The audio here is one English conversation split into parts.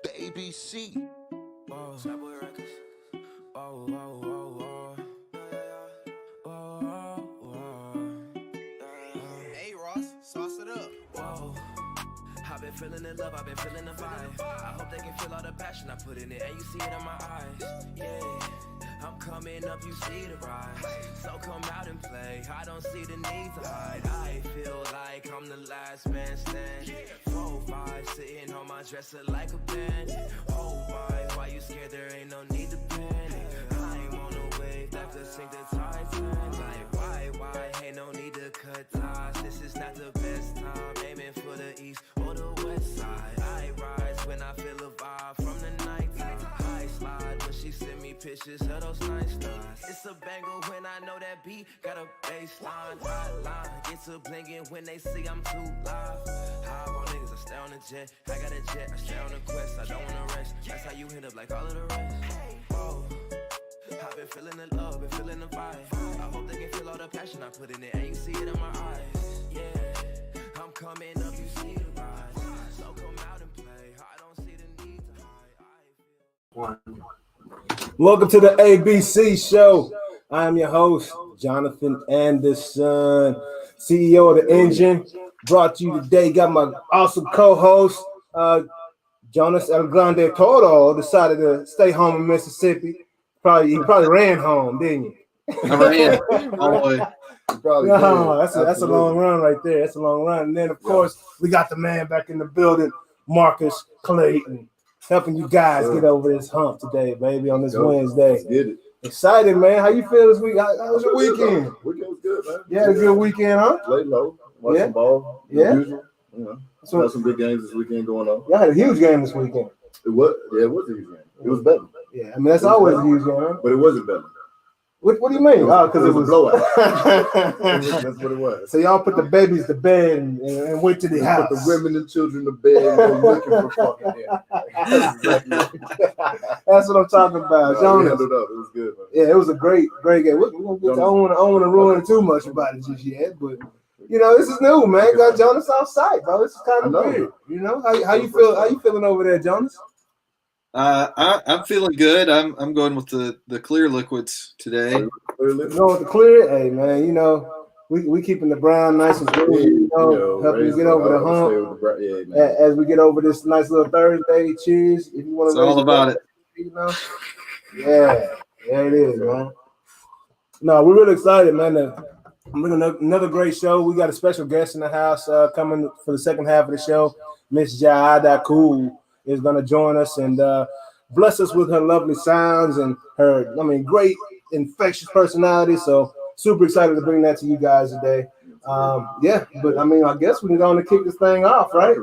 The ABC. Hey Ross, sauce it up. I've been feeling in love, I've been feeling the vibe. I hope they can feel all the passion I put in it, and you see it in my eyes. Yeah, I'm coming up, you see the rise. So come out and play, I don't see the need to hide. I feel like I'm the last man standing. 4-5, sitting on my dresser like a bandit. Oh why you scared? There ain't no need to panic. I'm on a wave that could sink the Titanic. Like why, ain't no need to cut ties. This is not the best time, aiming for the east or the west side. I rise when I feel a vibe from the night time. I slide when she send me pictures of those nice stars. It's a banger when I know that beat got a baseline. Hotline gets a blingin' when they see I'm too live. High on niggas, I stay on the jet. I got a jet, I stay on the quest. I don't wanna rest. That's how you end up like all of the rest. Oh, I've been feeling the love, been feeling the vibe. I hope they can feel all the passion I put in it, and you see it in my eyes. Yeah, I'm coming up, you see the rise. So come out and play. I don't see the need to hide. Welcome to the ABC show. I am your host, Jonathan Anderson, CEO of the Engine. Brought to you today. Got my awesome co-host, Jonas Toro, decided to stay home in Mississippi. He probably ran home, didn't you? I ran all the way. No, that's a long run right there. That's a long run. And then, of course, we got the man back in the building, Marcus Clayton, helping you guys get over this hump today, baby, on this Wednesday. Let's get it. Excited, man. How you feel this week? How was your weekend? Weekend was good, man. You had a good weekend, huh? Laid low, watched some ball. Usual. You know, had some big games this weekend going on. Y'all had a huge game this weekend. It was a huge game. It was better. Yeah, I mean, that's always a huge game, huh? But it wasn't better. What do you mean? Oh, because it was a blowout. That's what it was. So y'all put the babies to bed and went to the house. Put the women and children to bed and were looking for fucking him. That's what I'm talking about. Jonas. It was good, man. Yeah, it was a great game. I don't want to ruin too much about it just yet, but you know, this is new, man. Got Jonas off site, bro. This is kind of weird. You know, how you feel? How you feeling over there, Jonas? I'm feeling good. I'm going with the clear liquids today. Going with the clear? Hey, man, you know, we keeping the brown nice and good, you know, helping you get over the hump. As we get over this nice little Thursday, cheers. If you want to, it's all about it. You know, yeah, it is, man. No, we're really excited, man. I'm bringing another great show. We got a special guest in the house coming for the second half of the show. Miss Jaada Cool is going to join us and bless us with her lovely sounds and her, great infectious personality. So super excited to bring that to you guys today. But I guess we can go on to kick this thing off, right?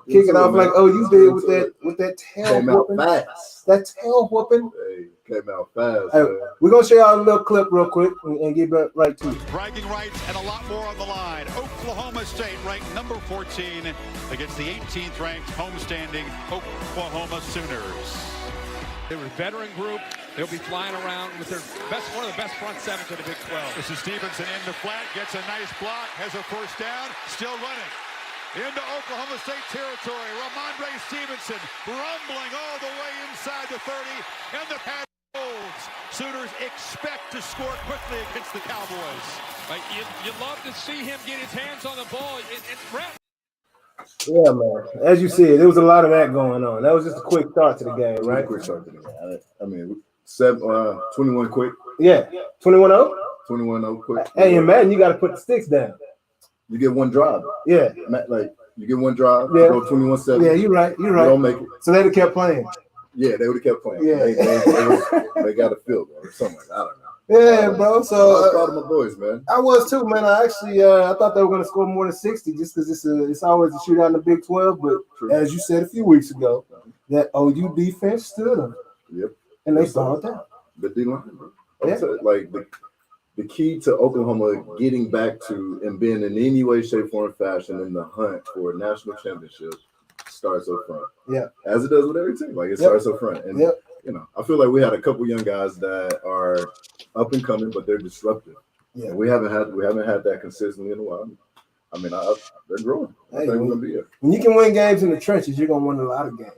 Kick it off like you did with that tail whooping. That tail whooping. Hey, came out fast. Hey, we're gonna show y'all a little clip real quick and get right to it. Bragging rights and a lot more on the line. Oklahoma State ranked number 14 against the 18th ranked homestanding Oklahoma Sooners. They were a veteran group. They'll be flying around with one of the best front sevens in the Big 12. This is Stevenson in the flat, gets a nice block, has a first down, still running. Into Oklahoma State territory, Ramondre Stevenson rumbling all the way inside the 30, and the pass holds. Sooners expect to score quickly against the Cowboys. You love to see him get his hands on the ball. Yeah, man. As you see, there was a lot of that going on. That was just a quick start to the game, right? Quick start to the game. 21 quick. Yeah, 21-0? 21-0 quick. Hey, and Madden, you got to put the sticks down. You get one drive. Yeah. You get one drive, yeah. Go 21-7. Yeah, you're right. You don't make it. So they'd have kept playing. Yeah, they would have kept playing. Yeah. They got a field goal or something like that. I don't know. Yeah, bro. So I was proud of my boys, man. I was too, man. I actually I thought they were going to score more than 60 just because it's always a shootout in the Big 12. But as you said a few weeks ago, that OU defense stood them. Yep. And they balled out. The D-line, bro. Like the key to Oklahoma getting back to and being in any way, shape, form, fashion in the hunt for a national championship starts up front. Yeah. As it does with every team. Like it starts up front. And I feel like we had a couple young guys that are up and coming, but they're disruptive. Yeah. And we haven't had that consistently in a while. They're growing. I think we're gonna be here. When you can win games in the trenches, you're gonna win a lot of games.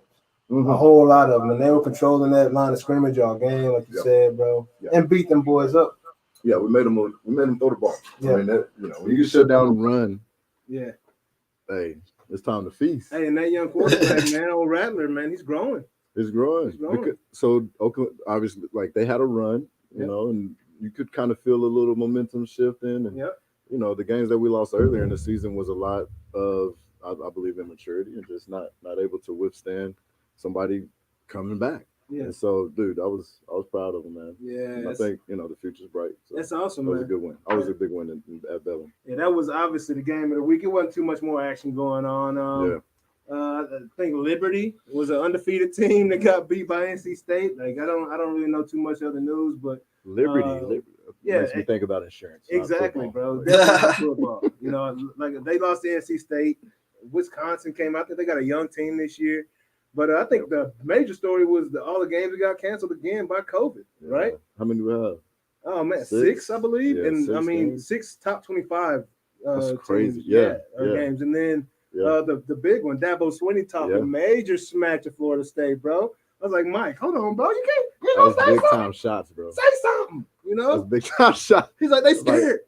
A whole lot of them, and they were controlling that line of scrimmage all game, like you said, bro, and beat them boys up. Yeah, we made them throw the ball. Yeah. I mean, that, when you can shut down and run, yeah. Hey, it's time to feast. Hey, and that young quarterback, man, old Rattler, man, he's growing. It's growing. So Oakland, obviously, like they had a run, you know, and you could kind of feel a little momentum shifting. And you know, the games that we lost earlier in the season was a lot of, I believe, immaturity and just not able to withstand somebody coming back. Yeah. And so, dude, I was proud of him, man. Yeah. I think, you know, the future's bright. So that's awesome, man. That was a good win. Always a big win at Bedlam. Yeah, that was obviously the game of the week. It wasn't too much more action going on. I think Liberty was an undefeated team that got beat by NC State. Like I don't really know too much other news, but Liberty makes me think about insurance. Exactly, bro. Definitely football. You know, like they lost to NC State. Wisconsin came out there. They got a young team this year. But I think the major story was all the games that got canceled again by COVID, right? How many do we have? Oh, man, six I believe. Yeah, and, I mean, games. 6 top 25 That's crazy. teams, games. And then the big one, Dabo Swinney talking major smack to Florida State, bro. I was like, Mike, hold on, bro. You know, big time shots, bro. Say something, you know? That's big time shots. He's like, they scared.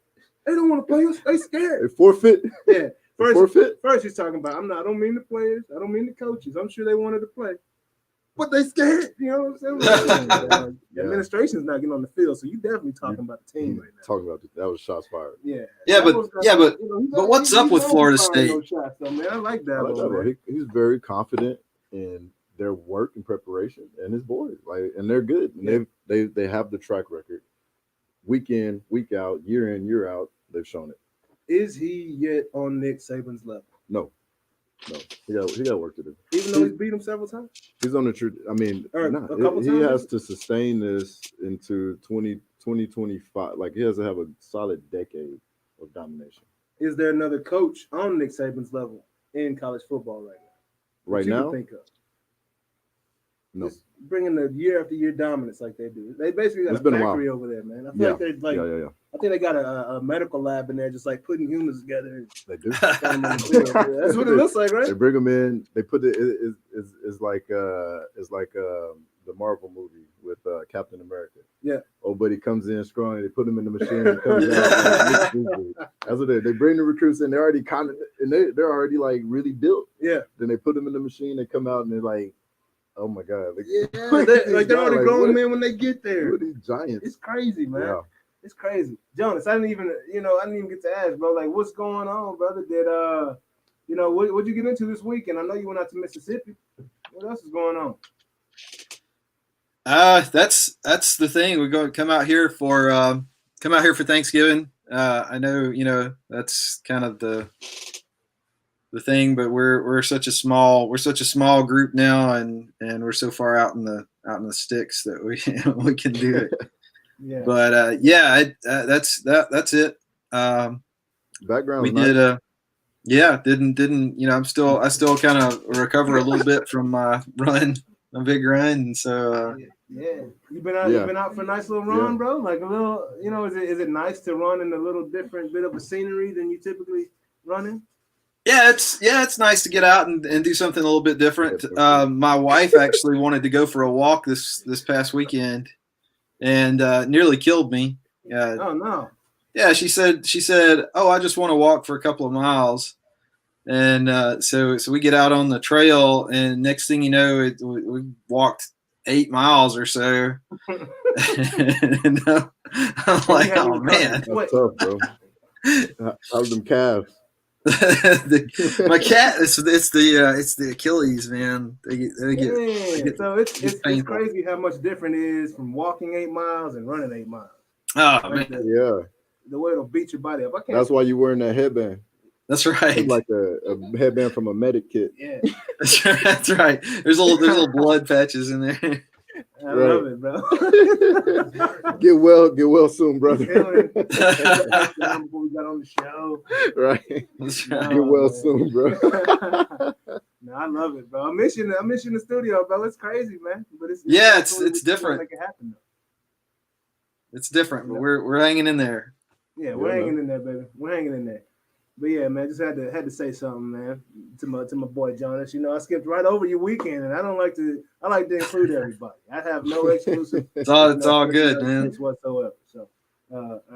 They don't want to play us. They scared. They forfeit. Yeah. First, he's talking about, I don't mean the players. I don't mean the coaches. I'm sure they wanted to play. But they scared. You know what I'm saying? The administration's not getting on the field, so you definitely talking about the team right now. Talking about that was shots fired. But what's up with Florida State? No shots, though, man. I like that. He's very confident in their work and preparation and his boys. And they're good. And they have the track record. Week in, week out, year in, year out, they've shown it. Is he yet on Nick Saban's level? No. He got work to do. Even though he's beat him several times? He's on the I mean, he has to sustain this into 2025. Like, he has to have a solid decade of domination. Is there another coach on Nick Saban's level in college football right now? Right now? Think of? No. Just bringing the year after year dominance like they do. They basically got a factory over there, man. I feel like they're like, I think they got a medical lab in there, just like putting humans together. They do. That's what it looks like, right? They bring them in. They put it's like the Marvel movie with Captain America. Yeah. Oh, buddy comes in strong. They put him in the machine and comes out. That's what they bring the recruits in. They're already they're already like really built. Yeah. Then they put them in the machine. They come out and they're like, oh my God! They're already grown men when they get there. These giants. It's crazy, man. Yeah. It's crazy. Jonas, I didn't even get to ask, bro. Like, what's going on, brother? What'd you get into this weekend? I know you went out to Mississippi. What else is going on? That's the thing. We're going to come out here for Thanksgiving. I know, that's kind of the thing, but we're such a small group now, and we're so far out in the sticks that we can do it. Yeah. But that's it. Background. We did. Didn't. I still kind of recover a little bit from my big run, and so. You've been out for a nice little run, bro. Like a little, is it nice to run in a little different bit of a scenery than you typically run in? Yeah, it's nice to get out and do something a little bit different. My wife actually wanted to go for a walk this past weekend, and nearly killed me. Oh no! Yeah, she said, "Oh, I just want to walk for a couple of miles," and so we get out on the trail, and next thing you know, we walked 8 miles or so. And I'm like, oh man, that's tough, bro. How's them calves? My cat, it's the Achilles, man. They get so it's crazy how much different it is from walking 8 miles and running 8 miles. Oh like man, the way it'll beat your body up. That's why you're wearing that headband. That's right. It's like a headband from a medic kit. Yeah, that's right. There's little blood patches in there. I love it, bro. Get well soon, brother. Before we got on the show, right? Get well soon, bro. No, I love it, bro. I miss you in the studio, bro. It's crazy, man. But it's different. Make it happen, though. It's different, but we're hanging in there. Yeah, we're hanging in there, baby. We're hanging in there. But yeah, man, just had to say something, man, to my boy Jonas. You know, I skipped right over your weekend, and I like to include everybody. I have no exclusive. It's all good, man. Whatsoever. So,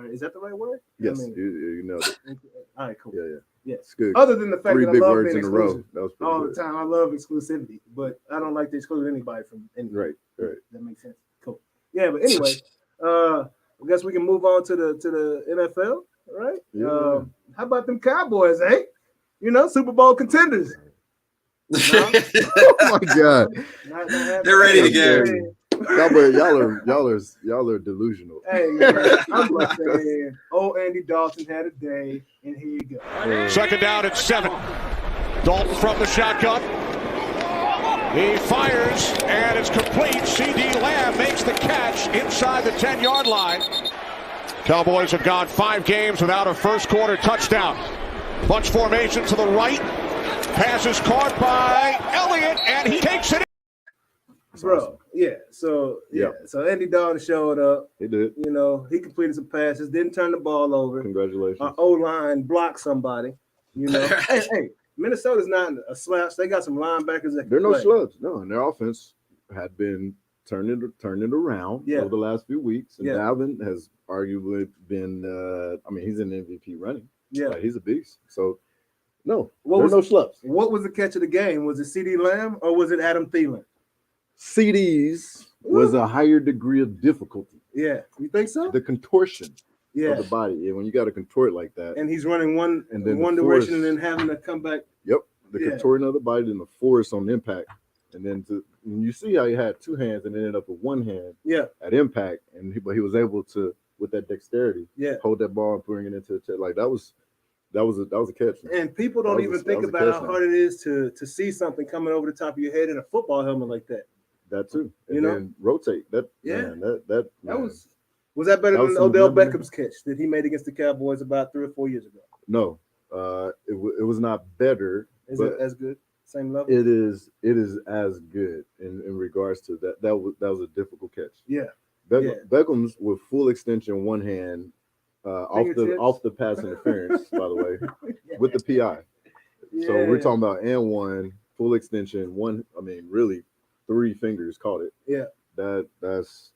is that the right word? Yes, you know it. All right, cool. Yeah. Yes. It's good. Other than the fact 3 that I big love words being in a row. exclusive That was pretty all good. the time, I love exclusivity, but I don't like to exclude anybody from anything. Right. That makes sense. Cool. Yeah, but anyway, I guess we can move on to the NFL, right? Yeah. How about them Cowboys, eh? You know, Super Bowl contenders. Oh my God. They're ready to go. Cowboy, y'all are delusional. Hey man, I'm just saying, old Andy Dalton had a day, and here you go. Second down at 7. Dalton from the shotgun. He fires, and it's complete. C.D. Lamb makes the catch inside the 10-yard line. Cowboys have gone 5 games without a first-quarter touchdown. Bunch formation to the right. Pass is caught by Elliott, and he takes it. Bro, yeah. So Andy Dalton showed up. He did. You know, he completed some passes, didn't turn the ball over. Congratulations. Our O-line blocked somebody. You know, hey, Minnesota's not a slouch. They got some linebackers that can They're no play. schlubs. No, and their offense had been turning around over the last few weeks. And Dalvin has arguably been, he's in MVP running. Yeah. Like, he's a beast. So, no, they're no schlubs. What was the catch of the game? Was it C.D. Lamb or was it Adam Thielen? CDs was a higher degree of difficulty. Yeah. You think so? The contortion of the Yeah. body. Yeah, when you got to contort like that. And he's running one the direction force. and then having to come back. Yep. The contorting of the body and the force on impact. And then when you see how he had 2 hands and ended up with 1 hand at impact, but he was able to, with that dexterity, hold that ball and bring it into the chest. Like that was a catch. Man. And people don't even think about how hard it is to see something coming over the top of your head in a football helmet like that. That too. And you know, then rotate. That was that better than Odell Beckham's catch that he made against the Cowboys about 3 or 4 years ago? No, it was not better. Is it as good? Same level? It is as good in regards to that. That was a difficult catch. Yeah. Beckham's with full extension, 1 hand, off the pass interference, by the way, with the PI. Yeah. So we're talking about and 1 full extension, 1. Really 3 fingers caught it. Yeah. That's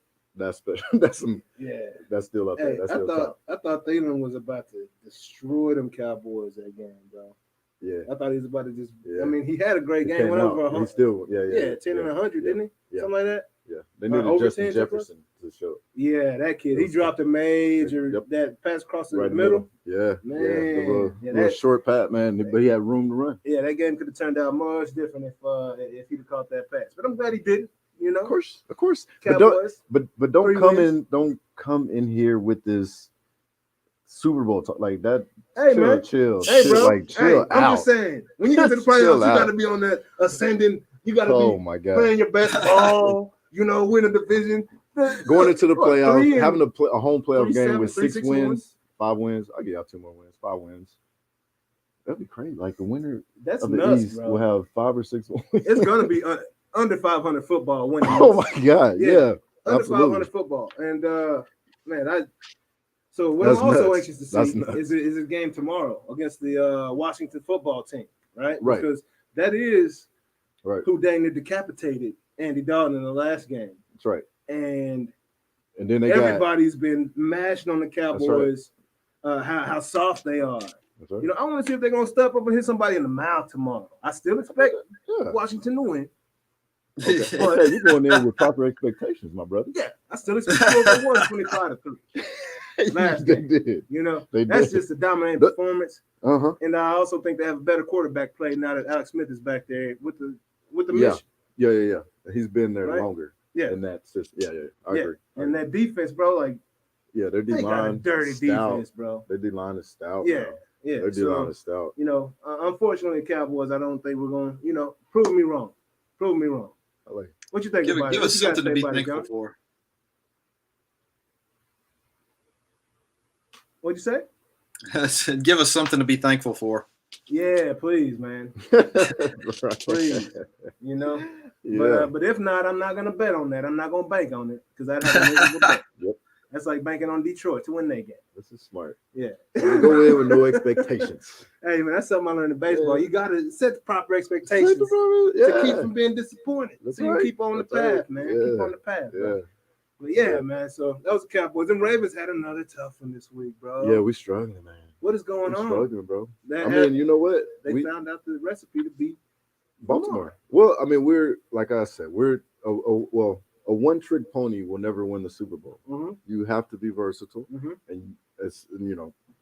special. That's some. Yeah. That's still up there. That's I thought Thielen was about to destroy them Cowboys that game, bro. Yeah. I thought he was about to just. Yeah. He had a great game. Went over 100. He still. 10 and 100, didn't he? Yeah. Something like that. Yeah. They needed Justin Jefferson to show. Yeah, that kid. He dropped a major that pass across in the middle. Yeah. Man. The little short pass, man. But he had room to run. Yeah, that game could have turned out much different if he'd have caught that pass. But I'm glad he didn't. You know, of course. Cowboys, but don't come in here with this Super Bowl talk like that. Hey, man. Chill. Hey, bro. Like, chill out. I'm just saying, when you get to the playoffs, you got to be on that ascending. You got to be playing your best ball. Win a division. Going into the playoffs, having a home playoff game with 6 wins, 5 wins. I'll give y'all 2 more wins, 5 wins. That'd be crazy. Like the winner of the East will have 5 or 6 wins. It's gonna be under 500 football winning. Oh my God! Yeah, under absolutely. 500 football. And so what I'm also anxious to see is a game tomorrow against the Washington football team, right? Right. Because that is who dang near decapitated Andy Dalton in the last game. That's right. And then everybody's been mashing on the Cowboys, how soft they are. Right. I want to see if they're gonna step up and hit somebody in the mouth tomorrow. I still expect Washington to win. Okay. But you're going in with proper expectations, my brother. Yeah, I still expect to win 25-3. Last game. That's just a dominating performance. And I also think they have a better quarterback play now that Alex Smith is back there with the mission. Yeah. He's been there longer. Yeah. In that system. Yeah. I agree. And that defense, bro, their D line, dirty stout. Defense, bro. Their D line is stout. Yeah. Bro. Yeah. Their D line is stout. Unfortunately, Cowboys, I don't think we're going to, prove me wrong. What you think about it? Give us something to be thankful for. What'd you say? I said, give us something to be thankful for. Yeah, please, man. Please. But if not, I'm not gonna bet on that. I'm not gonna bank on it because I'd have a miserable bet. That's like banking on Detroit to win that game. This is smart. Yeah. Go in with no expectations. Hey, man, that's something I learned in baseball. Yeah. You got to set the proper expectations to keep from being disappointed. That's so you right. keep on the path, man. Yeah. Keep on the path. Yeah. Bro. But yeah, man. So that was the Cowboys. Them Ravens had another tough one this week, bro. Yeah, we struggling, man. What is going on? Struggling, bro. I mean, you know what? They found out the recipe to beat Baltimore. Well, I mean, we're like I said, we're a one-trick pony will never win the Super Bowl. Mm-hmm. You have to be versatile, Mm-hmm. and it's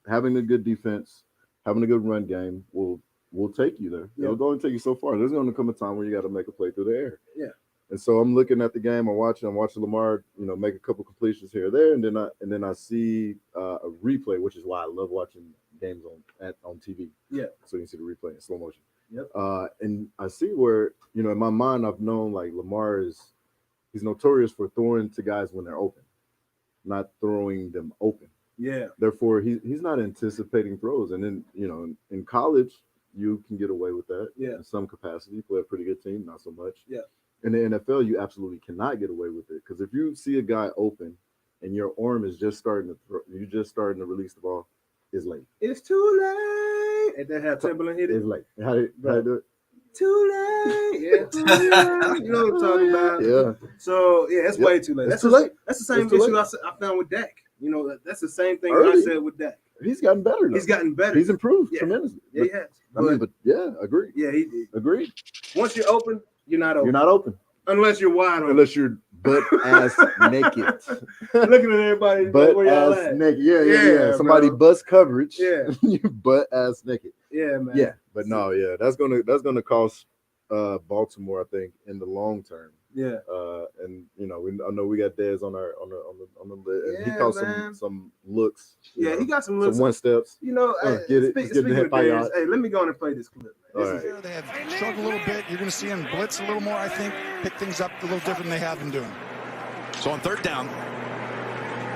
having a good defense, having a good run game will take you there. Yeah. It'll only take you so far. There's going to come a time where you got to make a play through the air. Yeah. And so I'm looking at the game. I'm watching Lamar, make a couple completions here or there, and then I see a replay, which is why I love watching games on TV. Yeah. So you can see the replay in slow motion. Yep. And I see where in my mind I've known like Lamar he's notorious for throwing to guys when they're open, not throwing them open. Yeah. Therefore, he's not anticipating throws. And then in college you can get away with that. Yeah. In some capacity, you play a pretty good team, not so much. Yeah. In the NFL, you absolutely cannot get away with it because if you see a guy open and your arm is just starting to throw, you're just starting to release the ball, it's late. It's too late. And then have Timberland hit it. It's late. How do you do it? Too late. Yeah. Too late. You know what I'm talking about? Yeah. So yeah, it's way too late. That's too late. That's the same issue I found with Dak. That's the same thing Early. I said with Dak. He's gotten better. He's gotten better. He's improved tremendously. Yeah, he has. Agreed. Yeah, he did. Agreed. Once you're open, you're not open. You're not open. Unless you're wide open. Unless you're butt ass naked. Looking at everybody Butt where y'all ass at. naked. Yeah. Somebody bro. bust coverage. Yeah. You butt ass naked. Yeah, man. Yeah. But no, yeah. That's gonna cost Baltimore, I think, in the long term. Yeah. And I know we got Dez on the list, and he Yeah, caught man. some looks. Yeah, he got some looks. Some one steps. Get it. Speaking of Dez, hey, let me go on and play this clip, man. They have struggled a little bit. You're going to see them blitz a little more, I think, pick things up a little different than they have been doing. So on third down,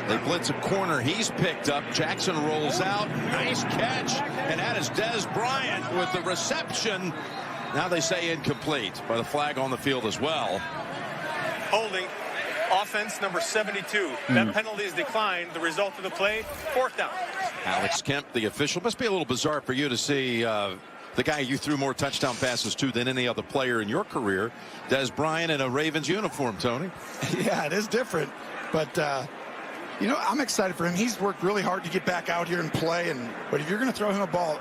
they blitz a corner. He's picked up. Jackson rolls out. Nice catch. And that is Dez Bryant with the reception. Now they say incomplete, by the flag on the field as well. Holding. Offense number 72. That penalty is declined. The result of the play, fourth down. Alex Kemp, the official. Must be a little bizarre for you to see the guy you threw more touchdown passes to than any other player in your career, Dez Bryant, in a Ravens uniform, Tony. Yeah, it is different. But, I'm excited for him. He's worked really hard to get back out here and play. But if you're going to throw him a ball,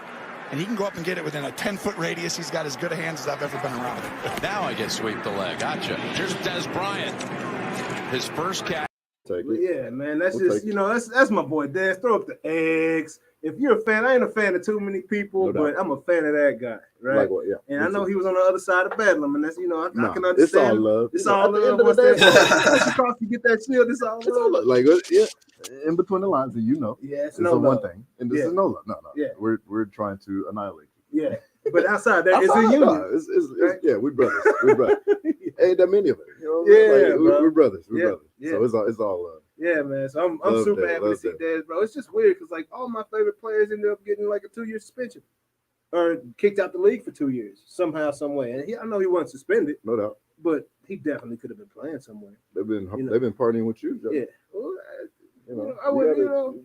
and he can go up and get it within a 10-foot radius, he's got as good a hands as I've ever been around. Now I get sweep the leg. Gotcha. Here's Dez Bryant. His first catch. Yeah, man. That's that's my boy Dez. Throw up the eggs. If you're a fan, I ain't a fan of too many people, but I'm a fan of that guy, right? Like what? Yeah. And I know he was on the other side of Bedlam, and that's I can understand. It's all love. It's all love. Once you get that shield, it's all love. Like in between the lines, and yeah, it's no one thing, and this is no love. No. Yeah, we're trying to annihilate you. Yeah, but outside that, it's a union. It's yeah, we're brothers. We're brothers. Ain't that many of it. We're brothers. We're brothers. Yeah. So it's all love. Yeah, man. So I'm super happy to see Dez, bro. It's just weird because all my favorite players ended up getting like a 2-year suspension or kicked out the league for 2 years somehow, some way. And I know he wasn't suspended, no doubt, but he definitely could have been playing somewhere. They've been partying with you, Joe. Yeah. Well, I would,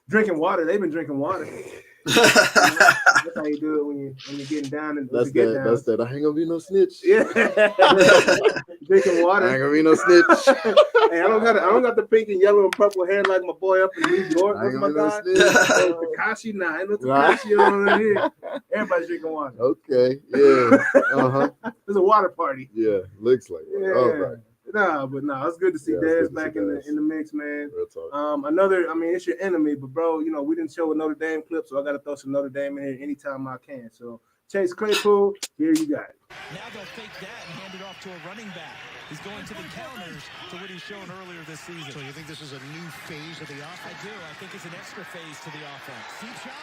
drinking water. They've been drinking water. That's how you do it when you're getting down and that's that. I ain't gonna be no snitch. Yeah. Drinking water. I ain't gonna be no snitch. Hey, I don't got the pink and yellow and purple hair like my boy up in New York. What's my guy? Takashi, nah, ain't no Takashi on here. Everybody's drinking water. Okay. Yeah. It's a water party. Yeah, looks like it. Yeah. All right. It's good to see Dez back in the mix, man. It's your enemy, but bro, we didn't show a Notre Dame clip, so I got to throw some Notre Dame in here anytime I can. So Chase Claypool, here you got it. Now they'll fake that and hand it off to a running back. He's going to the counters to what he's shown earlier this season. So you think this is a new phase of the offense? I do. I think it's an extra phase to the offense. Deep shot,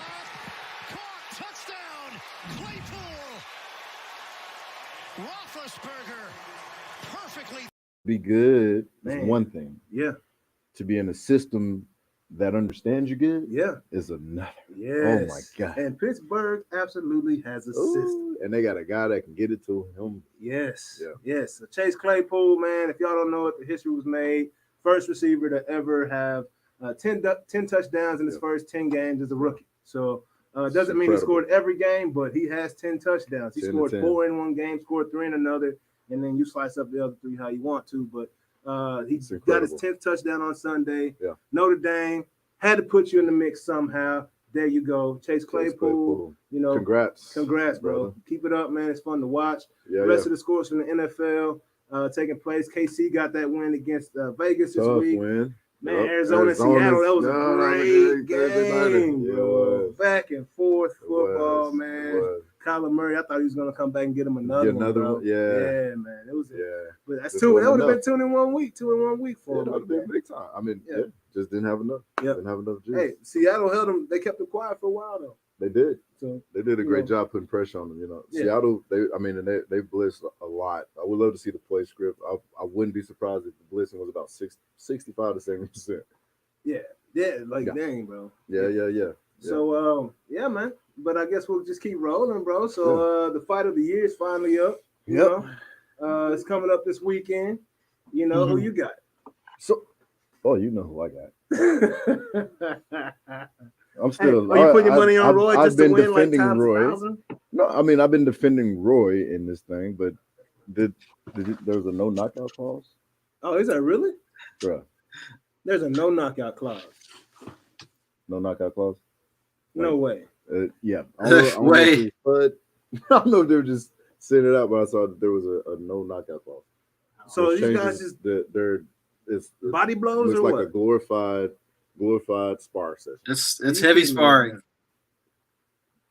caught, touchdown, Claypool, Roethlisberger, perfectly. Be good is one thing. Yeah. To be in a system that understands you good, is another. Yes. Oh my God. And Pittsburgh absolutely has a system. And they got a guy that can get it to him. Yes. Yeah. Yes. So Chase Claypool, man, if y'all don't know it, the history was made first receiver to ever have 10 touchdowns in his first 10 games as a rookie. So it doesn't mean he scored every game, but he has 10 touchdowns. He scored 4 in one game, scored 3 in another, and then you slice up the other 3 how you want to. But he got his 10th touchdown on Sunday. Yeah. Notre Dame had to put you in the mix somehow. There you go. Chase Claypool. You know, congrats, bro. Brother. Keep it up, man. It's fun to watch. Yeah, the rest of the scores from the NFL taking place. KC got that win against Vegas this week. Win. Man, Arizona and Seattle, that was a great game, bro. Back and forth football, man. Kyler Murray, I thought he was going to come back and get him another one, bro. Yeah. Yeah, man. It was but that's two. That would have been 2 in 1 week. 2 in 1 week for him. That would have been big time. I mean, just didn't have enough. Didn't have enough juice. Hey, Seattle held them. They kept it quiet for a while, though. They did. So, they did a great job putting pressure on them. You know, Seattle. They blitzed a lot. I would love to see the play script. I wouldn't be surprised if the blitzing was about 65 to 70%. Yeah, dang, bro. Yeah. So, yeah, man. But I guess we'll just keep rolling, bro. So, the fight of the year is finally up. You know, it's coming up this weekend. You know who you got? So, you know who I got. I'm still. Are you putting your money on Roy just to win like times Roy. 1,000? No, I mean I've been defending Roy in this thing, but there was a no knockout clause. Oh, is that really? Bruh. There's a no knockout clause. No knockout clause? No way. Yeah. Way. But I don't know if they were just saying it out, but I saw that there was a no knockout clause. So these guys just it's body blows looks or like what? a glorified spar session. It's heavy sparring.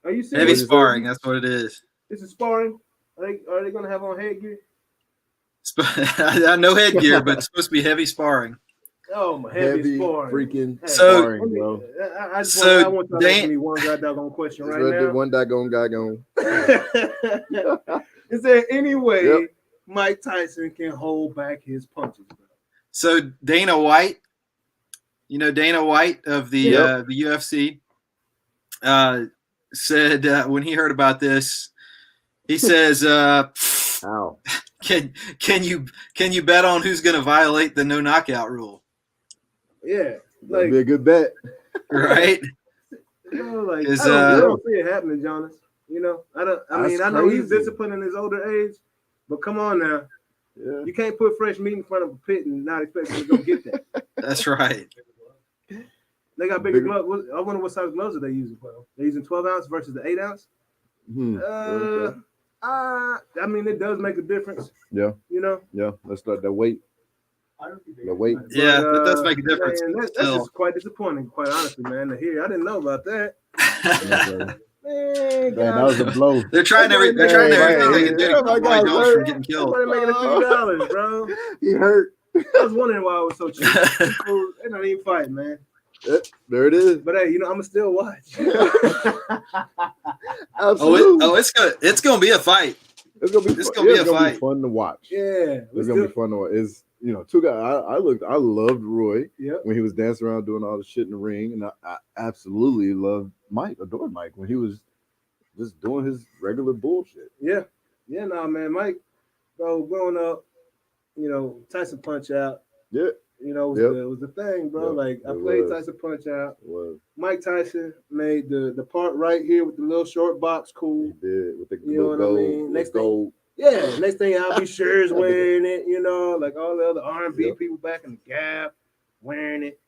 Are you serious? Heavy sparring. That's what it is. This is sparring. Are they going to have on headgear? No headgear, but it's supposed to be heavy sparring. Oh, my heavy sparring. Freaking sparring, bro. I want you to ask me one goddamn question right now. One daggone guy going. Is there any way Mike Tyson can hold back his punches, bro? So Dana White, you know Dana White of the UFC, said when he heard about this, he says, "Can you bet on who's going to violate the no knockout rule?" Yeah, that'd be a good bet, right? You know, I don't see it happening, Jonas. You know, I know he's disciplined in his older age, but come on now. Yeah. You can't put fresh meat in front of a pit and not expect him to go get that. That's right. They got bigger gloves. I wonder what size gloves are they using, bro? They're using 12 ounce versus the 8 ounce. I mean, it does make a difference. Yeah. You know. Yeah. Let's start that weight. The weight. Yeah, it does make a difference. Man, that's just quite disappointing, quite honestly, man. To hear, I didn't know about that. Man, that was a blow. They're trying everything they can do to keep Roy Jones from getting killed. Somebody making $1 few, bro. He hurt. I was wondering why it was so cheap. They're not even fighting, man. There it is. But hey, you know, I'm gonna still watch. Absolutely. It's gonna be a fight. It's gonna be fun to watch. Yeah, it's gonna be fun to watch. It's two guys. I loved Roy when he was dancing around doing all the shit in the ring, and I absolutely loved Mike, adored Mike when he was just doing his regular bullshit. Yeah, no, man, Mike, bro, growing up, you know, Tyson Punch Out. Yeah. You know, it was the thing, bro. Like I played Tyson Punch Out. Mike Tyson made the part right here with the little short box cool. He did with the gold. What I mean? Next thing, next thing I'll be sure is wearing it. You know, like all the other R&B people back in the Gap wearing it.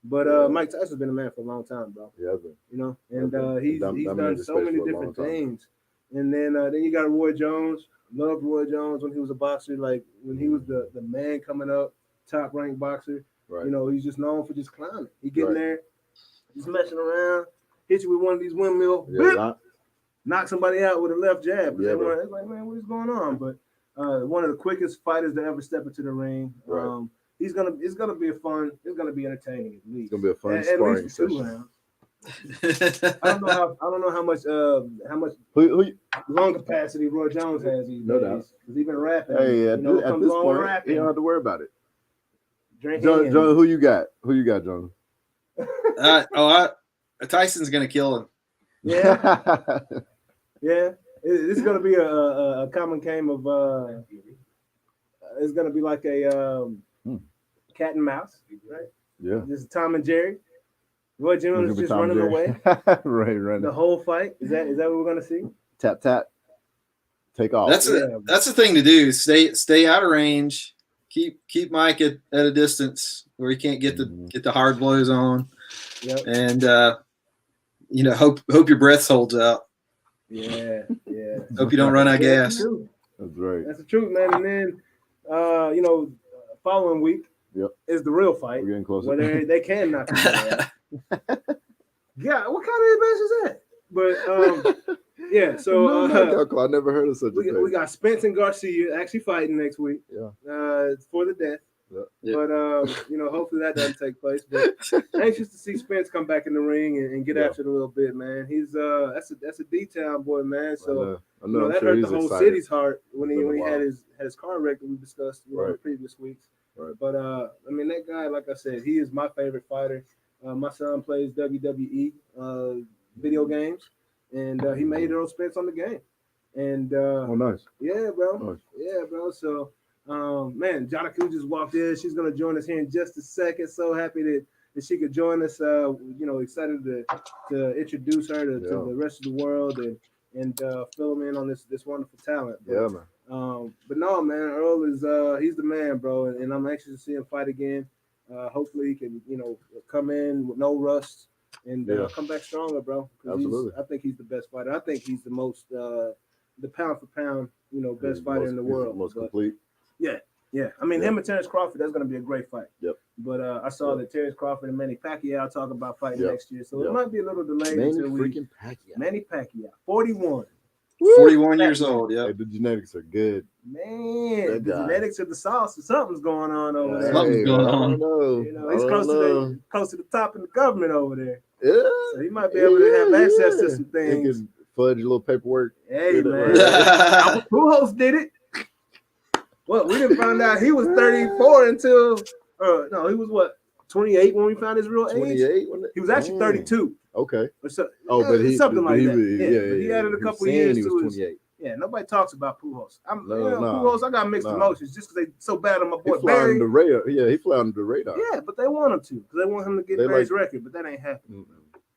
But Mike Tyson's been a man for a long time, bro. Yeah, you know, and he's done so many different things. And then you got Roy Jones. Loved Roy Jones when he was a boxer. Like when he was the man coming up. Top ranked boxer, you know, he's just known for just climbing. He getting there, he's messing around, hit you with one of these windmill, knock somebody out with a left jab. It's like, man, what is going on? But one of the quickest fighters to ever step into the ring. It's gonna be it's gonna be entertaining at least. It's gonna be a fun sparring session. I don't know how much lung capacity Roy Jones has these days. Because he's been rapping. Hey, at this point, you don't have to worry about it. John, who you got? John? Tyson's gonna kill him. Yeah, yeah. This is gonna be a common game of. It's gonna be like a cat and mouse, right? Yeah. This is Tom and Jerry. Roy Jones is just Tom running Jerry. away. Right. The whole fight. Is that what we're gonna see? Tap tap. Take off. That's the thing to do. Stay out of range. Keep Mike at a distance where he can't get the hard blows on. Yep. And hope your breath holds out. Yeah. Hope you don't run out of gas. That's right. That's the truth, man. And then following week is the real fight. We're getting closer. Where they can knock each other out. Yeah, what kind of advice is that? But yeah, so I never heard of such a thing. we got Spence and Garcia actually fighting next week. Yeah. It's for the death. Yeah. But hopefully that doesn't take place. But anxious to see Spence come back in the ring and get after it a little bit, man. He's that's a D-town boy, man. So I know that sure hurt he's the whole excited. city's heart when he had his car wreck that we discussed in the previous weeks. Right. But that guy, like I said, he is my favorite fighter. My son plays WWE video games, and he made Earl Spence on the game. And nice. Yeah, bro. Nice. Yeah, bro. So man, Janaku just walked in. She's gonna join us here in just a second. So happy that she could join us. Excited to introduce her to the rest of the world and fill them in on this wonderful talent. But, yeah, man. But no, man, Earl is he's the man, bro, and I'm anxious to see him fight again. Hopefully he can, come in with no rust and come back stronger, bro. Absolutely. I think he's the best fighter. I think he's the most the pound for pound, best fighter in the world. Most complete. Yeah. I mean, him and Terrence Crawford, that's going to be a great fight. Yep. But I saw that Terrence Crawford and Manny Pacquiao talk about fighting next year, so it Yep. might be a little delayed until Manny Pacquiao, 41. 41 years old. Yeah. Hey, the genetics are good. Man, the genetics of the sauce, something's going on over there. Something's going on. I don't know. He's close to the top in the government over there. Yeah. So he might be able to have access to some He things. can fudge a little paperwork. Hey, man. Albert Pujols did it. Well, we didn't find out he was 34 until no, he was what, 28 when we found his real age? 28? He was actually 32. Okay. So, but he something like that. But he added a couple years to his. Yeah, nobody talks about Pujols. Pujols, I got mixed emotions just because they so bad on my boy Barry. The radar. Yeah, he fly under the radar. Yeah, but they want him to because they want him to get Barry's record, but that ain't happening.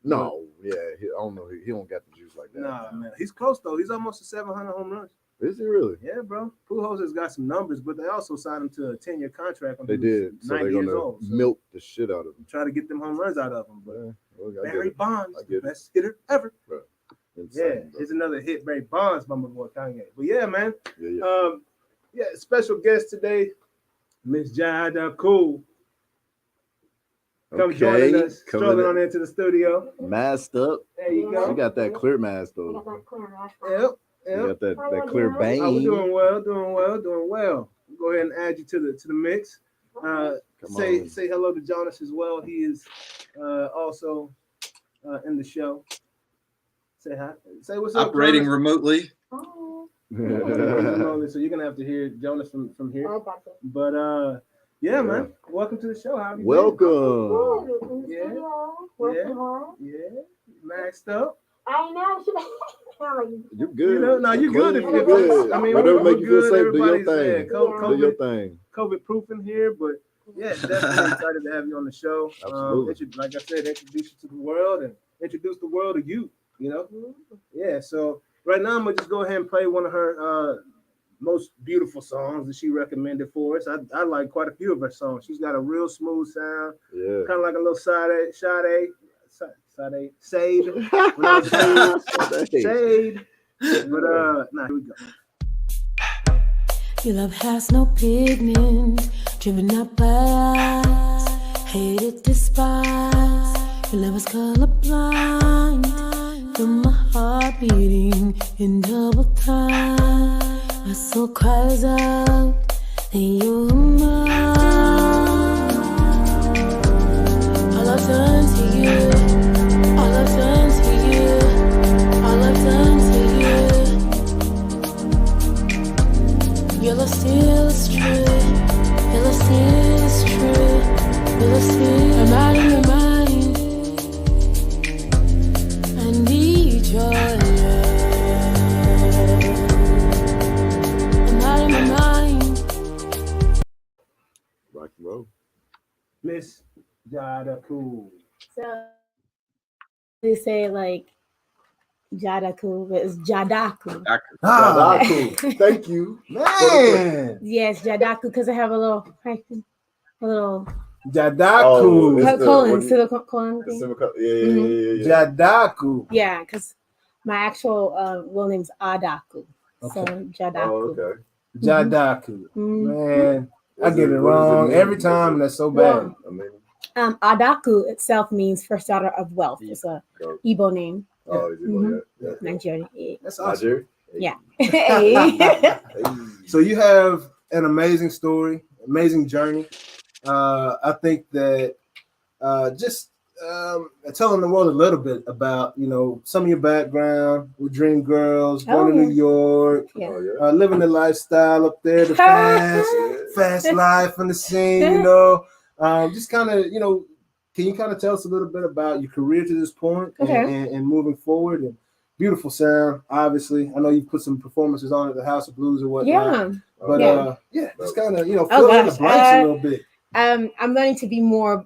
No, I don't know. He don't got the juice like that. Nah, man, he's close though. He's almost to 700 home runs. Is he really? Yeah, bro. Pujols has got some numbers, but they also signed him to a 10-year contract. They did. So they're gonna milk the shit out of him. Try to get them home runs out of him. But Barry Bonds, the best hitter hitter ever. Right. Insane, here's another hit, Barry Bonds by my boy Kanye. But yeah, man. Special guest today, Miss Jada Cool. Come joining us, strolling on into the studio. Masked up. There you go. You got that clear mask though. Yep. You got that clear bang. We're doing well. Go ahead and add you to the mix. Say hello to Jonas as well. He is also in the show. Say hi. Say what's up. Operating remotely. So you're gonna have to hear Jonas from here. But yeah, man. Welcome to the show. How have you Welcome. been? Yeah. Maxed up. I know. You're good. You're good. You're good. I mean, whatever we're make you feel good. safe, do your Everybody's thing. Do your thing. COVID proof in here, but yeah, definitely excited to have you on the show. Absolutely. Like I said, introduce you to the world and introduce the world to you. Yeah. So right now I'm gonna just go ahead and play one of her most beautiful songs that she recommended for us. I like quite a few of her songs. She's got a real smooth sound. Yeah. Kind of like a little Sade. But now here we go. Your love has no pigment, driven up by eyes, hated, despised. Your love is colorblind, feel my heart beating in double time. My soul cries out, and you're mine. All I've done to you, all I've done to you, all I've done to you. Your love still is true, your love still is true, your love still. I'm out of your mind, I need your love. I'm out of my mind. Rock and roll. Miss Jada Cool. So they say like Jadaku, but it's Jadaku. Jadaku. Thank you, man. Yes, Jadaku, because I have a little Jadaku. colon thing. Yeah. Jadaku. Yeah, because my actual real name's Adaku. So Jadaku. Oh, okay. Jadaku. Man, I get it what does wrong mean? every time, and that's so bad. Adaku itself means first daughter of wealth. It's a Igbo name. Oh, is it? Yeah. Nigerian. That's awesome. Yeah. So you have an amazing story, amazing journey. I think that just telling the world a little bit about, some of your background with Dream Girls, going to New York, living the lifestyle up there, the fast life and the scene, just kind of, can you kind of tell us a little bit about your career to this point and moving forward? And beautiful sound, obviously. I know you put some performances on at the House of Blues or whatnot. But just kind of, fill in the blanks a little bit. I'm learning to be more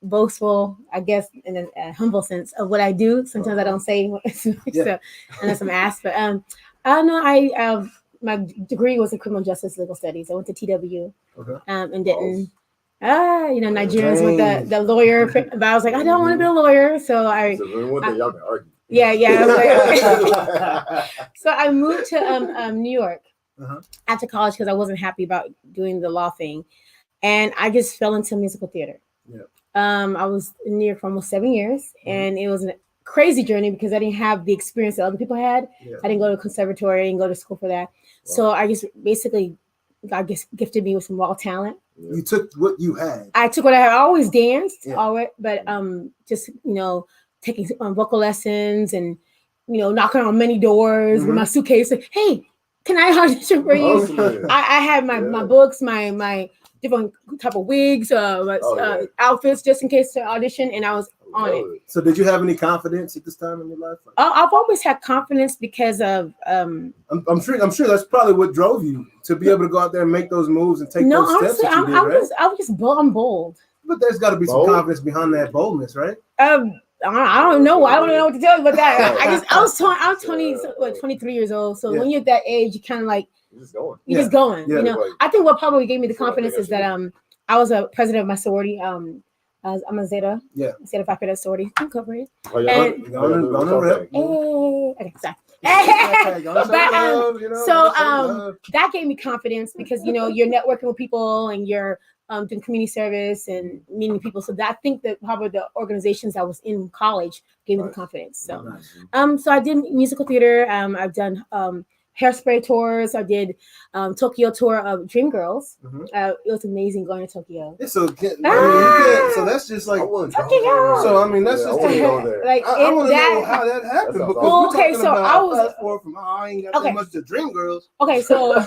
boastful, I guess, in a humble sense of what I do. Sometimes I don't say so, unless I'm asked. But I don't know. My degree was in criminal justice legal studies. I went to TW and didn't. Nigerians with the lawyer, but I was like, I don't want to be a lawyer, so one thing y'all can argue. So I moved to New York after college because I wasn't happy about doing the law thing, and I just fell into musical theater. I was in New York for almost 7 years, and it was a crazy journey because I didn't have the experience that other people had. I didn't go to conservatory, I didn't go to school for that. So I just basically, God gifted me with some raw talent. You took what you had. I took what I had. I always danced, but just taking vocal lessons and knocking on many doors with my suitcase. Like, hey, can I audition for you? Awesome. I had my books, my different type of wigs, outfits, just in case to audition, and I was on it. So, did you have any confidence at this time in your life? I've always had confidence because of. I'm sure that's probably what drove you to be able to go out there and make those moves and take those steps. No, honestly, I'm bold. But there's got to be some confidence behind that boldness, right? I don't know. I don't know what to tell you about that. I was 23 years old. So when you're at that age, you kind of like. You're just going. I think what probably gave me the confidence is that I was a president of my sorority. I'm a Zeta. Zeta Phi Beta sorority. I'm covering. Okay, sorry. That gave me confidence because you're networking with people and you're doing community service and meeting people. So I think that probably the organizations I was in college gave me the confidence. So so I did musical theater. I've done Hairspray tours. I did Tokyo tour of Dream Girls. It was amazing going to Tokyo. So that's just like Tokyo. So I mean that's just like I want to know how that happened because so I was from I ain't got that much to Dream Girls. Okay, so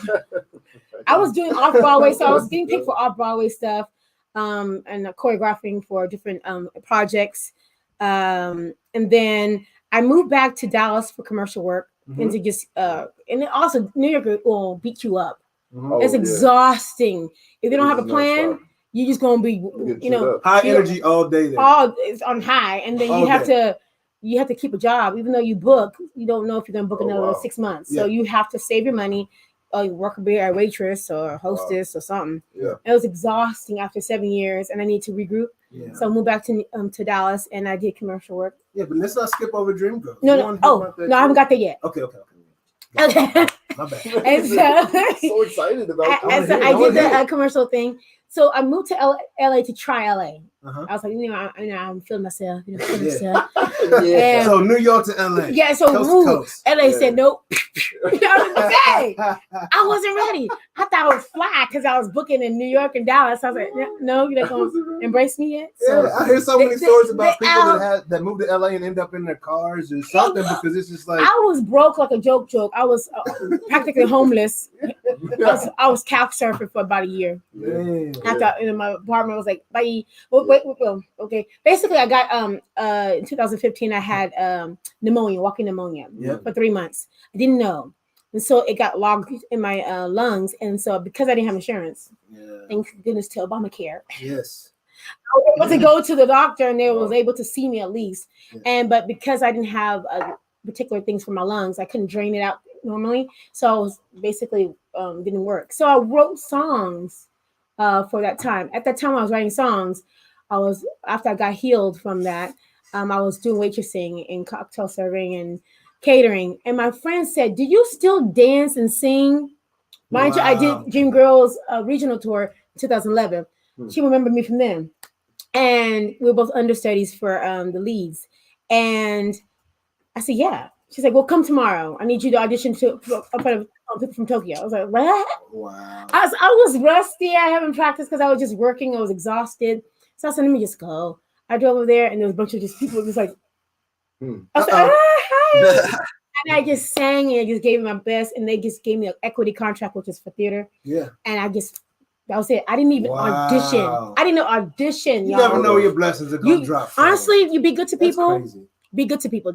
I was doing off Broadway, so I was getting picked for off Broadway stuff, and choreographing for different projects, and then I moved back to Dallas for commercial work. And to just and then also New York will beat you up. It's exhausting. If you don't have a plan, you're just gonna be high energy all day. It's on high, and then you have to keep a job, even though you book. You don't know if you're gonna book another 6 months, so you have to save your money. You work a waitress or a hostess or something. It was exhausting after 7 years, and I need to regroup. So I moved back to Dallas, and I did commercial work. But let's not skip over Dream Girls. No, I haven't got there yet. Okay. My bad. And so excited about it. So I did the commercial thing. So I moved to LA to try LA. I was like, I'm feeling myself. So New York to LA. Yeah, so moved. LA said nope. I wasn't ready. I thought I was fly because I was booking in New York and Dallas. I was like, no, you're not gonna embrace me yet. So I hear so many stories about people that moved to LA and end up in their cars or something because it's just like I was broke like a joke. I was practically homeless. I was couch surfing for about a year. After my apartment was like, bye. Wait, okay. Basically, I got in 2015. I had walking pneumonia for 3 months. I didn't know. And so it got logged in my lungs. And so because I didn't have insurance, thank goodness to Obamacare. Yes. I was able to go to the doctor and they was able to see me at least. But because I didn't have particular things for my lungs, I couldn't drain it out normally. So I was basically didn't work. So I wrote songs for that time. At that time I was writing songs. After I got healed from that, I was doing waitressing and cocktail serving and catering. And my friend said, "Do you still dance and sing?" Mind you, I did Dream Girls regional tour in 2011. She remembered me from then. And we were both understudies for the leads. And I said, yeah. She's like, well, come tomorrow. I need you to audition in front of people from Tokyo. I was like, what? Wow. I was rusty. I haven't practiced because I was just working. I was exhausted. So I said, let me just go. I drove over there and there was a bunch of just people just like, I said, hi. And I just sang and I just gave it my best. And they just gave me an equity contract, which is for theater. Yeah. And that was it. I didn't even audition. I didn't audition. You y'all. never know your blessings are going to drop. Honestly, you be good to people. Be good to people.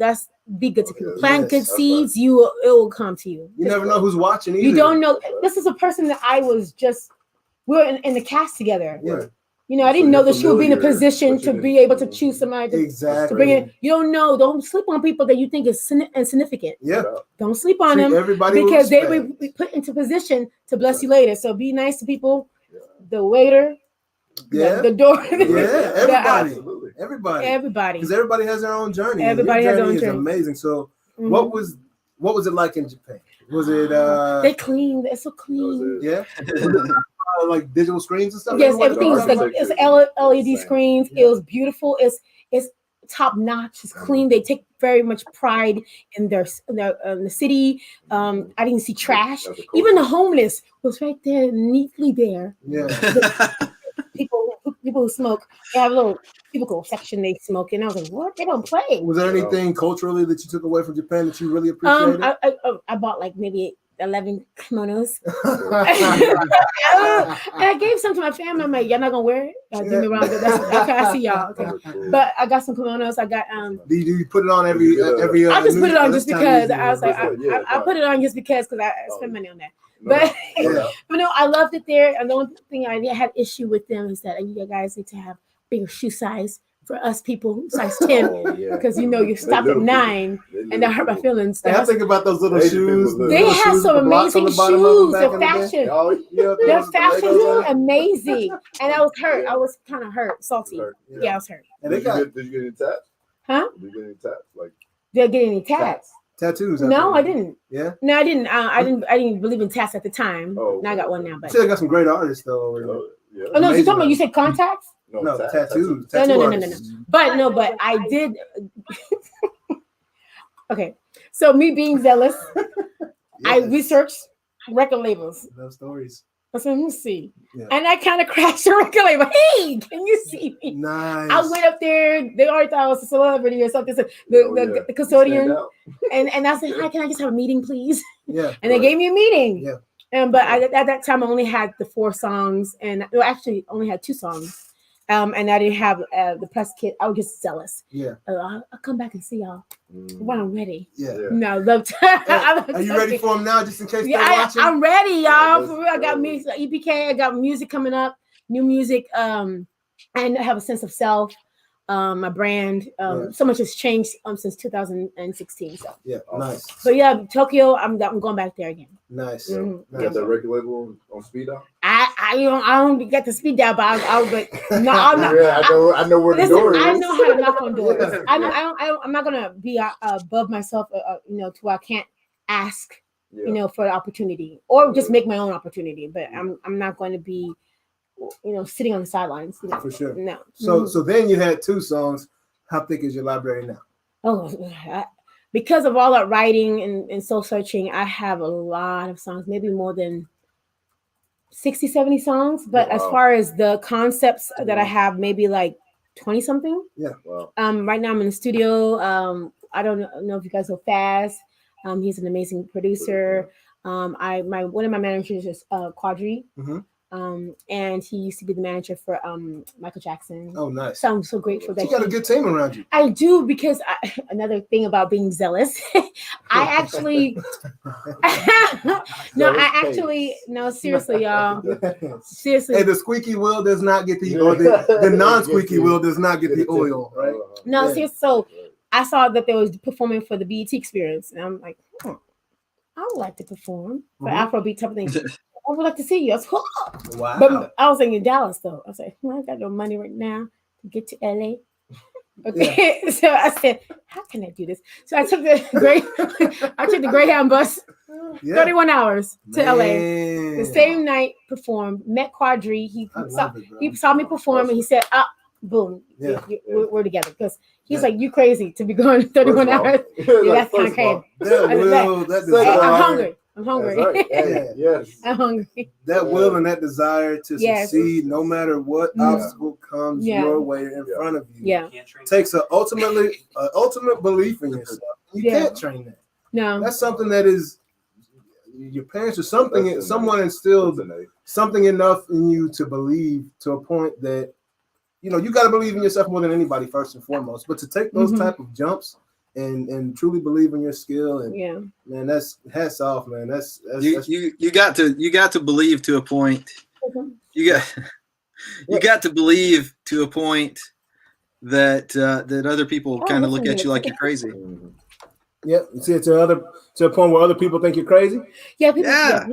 Be good to people. Plant good seeds. It will come to you. You never know who's watching either. You don't know. This is a person that we're in the cast together. Yeah. You know, I didn't know that she would be in a position to be able to choose somebody to bring in. You don't know. Don't sleep on people that you think is insignificant. Yeah. Don't sleep on them because they will be put into position to bless you later. So be nice to people. The waiter, the door, everybody, because everybody has their own journey. Everybody has their own journey. Is amazing. So, what was it like in Japan? Was it? They clean. It's so clean. Yeah. Like digital screens and stuff. Yes, everything's like it's LED screens. Yeah. It was beautiful. It's top notch. It's clean. They take very much pride in the city. I didn't see trash. Even the homeless was right there, neatly there. Yeah. People who smoke, they have a little cubicle section they smoke, and I was like, "What? They don't play." Was there anything culturally that you took away from Japan that you really appreciated? I bought like maybe 11 kimonos. And I gave some to my family. I'm like, y'all not gonna wear it? Give me around. That's how I see y'all. Okay. But I got some kimonos. I got Do you put it on every? I just put it on just because I was like, I put it on just because I spend money on that. But but no, I loved it there. And the only thing I had issue with them is that you guys need to have bigger shoe size for us people, size 10, because you stop at 9, and that hurt my feelings. I think about those little shoes. They have some amazing shoes. They're fashion. Their fashion is amazing, and I was hurt. I was kind of hurt, salty. Yeah, I was hurt. And did you get any tats? Huh? Did you get any tats? Like, did I get any tats? Tattoos? No, I didn't. Yeah. No, I didn't. I didn't believe in tats at the time. Oh, now I got one now. But I got some great artists though. Oh no, you talking about? You said contacts? No, tattoos. No. But I did. Okay, so me being zealous, I researched record labels. Love stories. I said, let me see. Yeah. And I kind of crashed the record label. Hey, can you see me? Nice. I went up there. They already thought I was a celebrity or something. So the custodian. And I said, hi, can I just have a meeting, please? Yeah. And they gave me a meeting. Yeah. But at that time, I only had the 4 songs. And actually only had 2 songs. And I didn't have the press kit. I was just zealous. Yeah. I'll come back and see y'all when I'm ready. Yeah. No, I love Are you ready for them now, just in case they're watching? I'm ready, y'all. For real, I got music, EPK. I got music coming up, new music. And I have a sense of self. My brand. So much has changed since 2016. So yeah, nice. But yeah, Tokyo. I'm going back there again. Nice. You got that record label on speed dial? I don't get the speed dial, but I'll but no, I'm not. Yeah, I know where the door is. I know how to knock on doors. I'm not gonna be above myself, to where I can't ask, for the opportunity or just make my own opportunity. But I'm not going to be, sitting on the sidelines. For sure. No. So then you had 2 songs. How thick is your library now? Oh, because of all that writing and soul searching, I have a lot of songs, maybe more than 60, 70 songs. But as far as the concepts that I have, maybe like 20 something. Yeah. Wow. Right now I'm in the studio. I don't know if you guys know Faz. He's an amazing producer. One of my managers is Quadri. Mm-hmm. And he used to be the manager for Michael Jackson. Oh, nice. So I'm so grateful that you got a good team around you. I do, because another thing about being zealous, actually no, seriously, y'all. Seriously. Hey, the squeaky wheel does not get the or the non-squeaky wheel does not get the oil, right? No, seriously. So I saw that they was performing for the BET Experience, and I'm like, I would like to perform for Afrobeat type of thing. I would like to see you. I was like, oh. Wow. But I was in Dallas though. I was like, I got no money right now to get to LA. Okay, so I said, how can I do this? So I took the Greyhound bus, 31 hours to LA. The same night, performed, met Quadri. He saw me perform and he said, boom, we're together. Because he's like, you crazy to be going 31 hours. That's kind of crazy. I'm hungry. I'm hungry. Right. Yes. I'm hungry. That will and that desire to succeed, no matter what obstacle comes your way in front of you, takes an ultimate belief in yourself. You can't train that. No, that's something that is your parents or something. Someone instilled something enough in you to believe to a point that you got to believe in yourself more than anybody first and foremost. But to take those type of jumps. And truly believe in your skill, and man, that's hats off, man. That's you got to believe to a point. You got to believe to a point that other people kind of look at you like you're crazy. Yep, you see it to a point where other people think you're crazy. Yeah, people, yeah.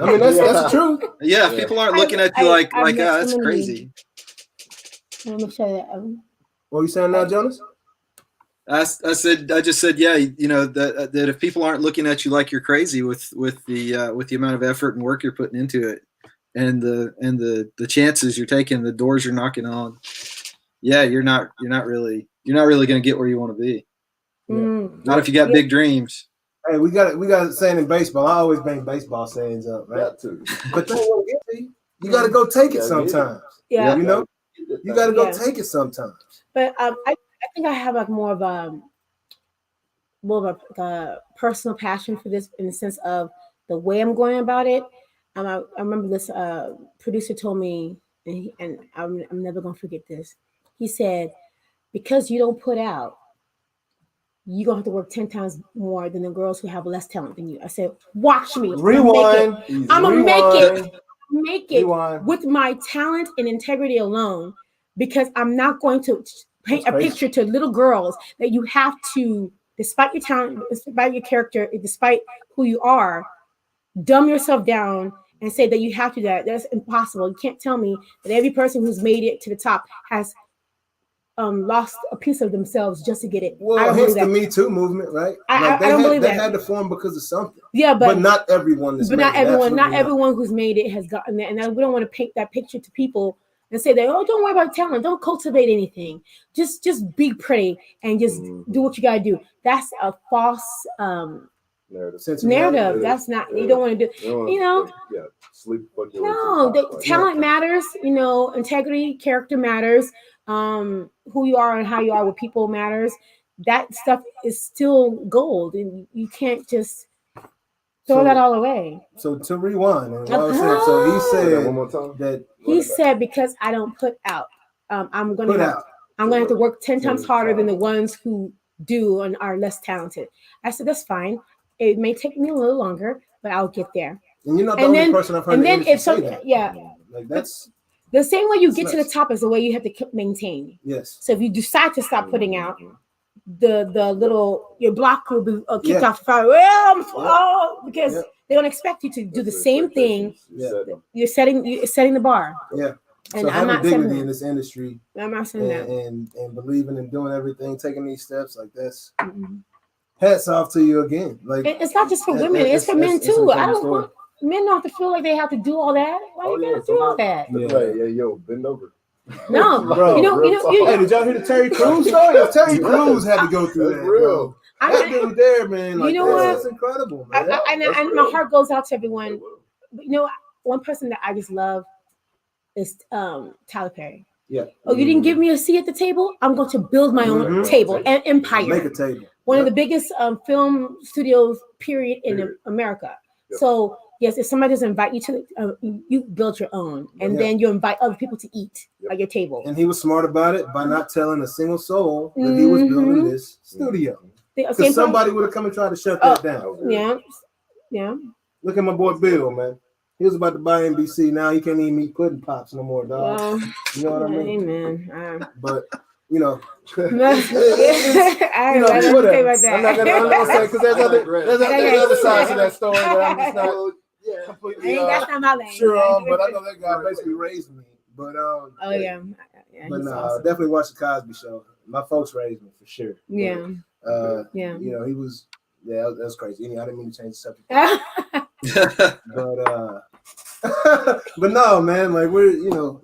I mean that's true. Yeah, if people aren't looking at you like that's crazy. Let me show you that. What are you saying now, Jonas? I just said, yeah, that if people aren't looking at you like you're crazy with the amount of effort and work you're putting into it, and the chances you're taking, the doors you're knocking on, you're not really going to get where you want to be. Not if you got big dreams. Hey, we got a saying in baseball. I always bring baseball sayings up, right? But they won't get to you. You got to go take it sometimes. Yeah, you got to go take it sometimes. But I think I have like more of a personal passion for this in the sense of the way I'm going about it. I remember this producer told me, and I'm never gonna forget this. He said, "Because you don't put out, you're gonna have to work 10 times more than the girls who have less talent than you." I said, "Watch me. Rewind. I'm gonna make it with my talent and integrity alone, because I'm not going to paint a picture to little girls that you have to, despite your talent, despite your character, despite who you are, dumb yourself down and say that you have to do that. That's impossible. You can't tell me that every person who's made it to the top has lost a piece of themselves just to get it." Well, hence the Me Too movement, right? I don't believe that. They had to form because of something. Yeah, but not everyone. Not everyone who's made it has gotten that, and we don't want to paint that picture to people and say that, don't worry about talent, don't cultivate anything, just be pretty and just do what you gotta do. That's a false narrative. That's not, you don't want to do. Talent matters. Integrity, character matters. Who you are and how you are with people matters. That stuff is still gold, and you can't just throw that all away. So to rewind, and what I was saying, so he said one more time. that he said, because I don't put out, I'm gonna have to work 10 times harder than the ones who do and are less talented. I said, that's fine. It may take me a little longer, but I'll get there. And you're not the only person I've heard. And then if so, like that's the same way you get to the top is the way you have to maintain. Yes. So if you decide to stop putting out, your block will be kicked off the fire. Well, because they don't expect you to do the same thing. Yeah. You're setting the bar. Yeah. And so I'm having not saying dignity in this industry. I'm not saying that. And believing and doing everything, taking these steps like this. Hats off to you again. Like, it's not just for women; it's for men too. I don't want men don't have to feel like they have to do all that. Why you gotta do all that? Yo, bend over. No, bro. Hey, did y'all hear the Terry Crews story? Terry Crews had to go through that. Real. That dude there, man. Like, what? That's incredible, man. And my heart goes out to everyone. But one person that I just love is Tyler Perry. Yeah. Oh, you didn't give me a seat at the table? I'm going to build my own table and empire. Make a table. One of the biggest film studios, period, in America. Yep. So yes, if somebody doesn't invite you to, you build your own, and then you invite other people to eat at your table. And he was smart about it by not telling a single soul that he was building this studio. Because somebody would have come and tried to shut that down. Yeah. Look at my boy Bill, man. He was about to buy NBC. Now he can't even eat pudding pops no more, dog. Well, you know what I mean? Amen. But you know, I don't whatever. about that. I'm not gonna say because there's other sides to that story that I'm just not completely that's not my lane. sure on. But I know that guy basically raised me. But yeah, but no, awesome. definitely watch the Cosby Show. My folks raised me for sure. Yeah. But, you know, he was. Yeah, that's crazy. I didn't mean to change the subject. But no, man. Like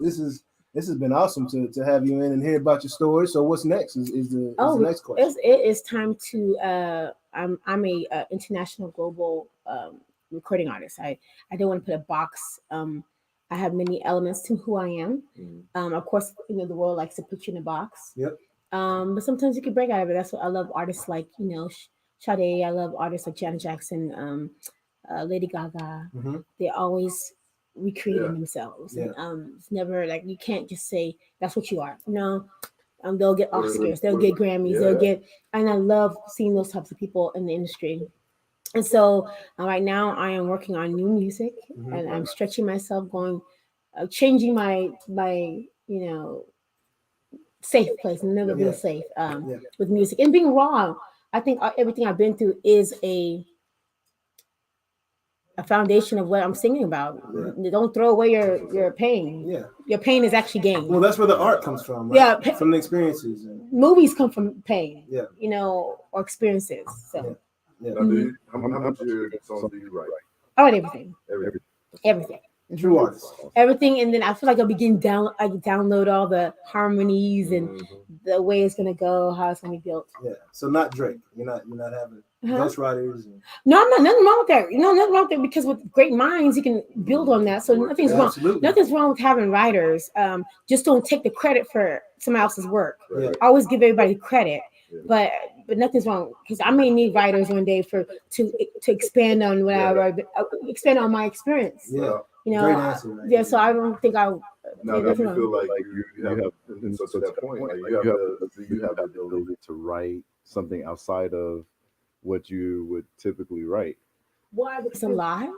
this has been awesome to have you in and hear about your story. So what's next? Is the next question? It is time to. I'm a international global recording artist. I don't want to put a box. I have many elements to who I am. Of course, the world likes to put you in a box. Yep. But sometimes you can break out of it. That's what I love. Artists like Sade. I love artists like Janet Jackson, Lady Gaga. Mm-hmm. They're always recreating themselves. Yeah. And, it's never like you can't just say that's what you are. No. They'll get Oscars. They'll get Grammys. They'll get. And I love seeing those types of people in the industry. And so right now I am working on new music, and I'm stretching myself, changing my safe place, and never been safe with music and being raw. I think everything I've been through is a foundation of what I'm singing about. Don't throw away your pain. Yeah, your pain is actually gain. Well, that's where the art comes from. Right? Yeah, from the experiences. Movies come from pain. Yeah, or experiences. So. Yeah. Now, how much of your songs do you write? I write everything. Everything. True artist. Everything, and then I feel like I'll begin I download all the harmonies and the way it's gonna go, how it's gonna be built. Yeah. So not Drake. You're not having ghostwriters. No, I'm not. Nothing wrong with that. Nothing wrong with that, because with great minds you can build on that. So nothing's wrong. Absolutely. Nothing's wrong with having writers. Just don't take the credit for somebody else's work. Yeah. Always give everybody credit. But nothing's wrong, because I may need writers one day to expand on whatever, expand on my experience. Yeah. Great answer, right? So I don't think I. Now, do you feel like you have to that point, like you have the ability to write something outside of what you would typically write? Why? Because I'm live.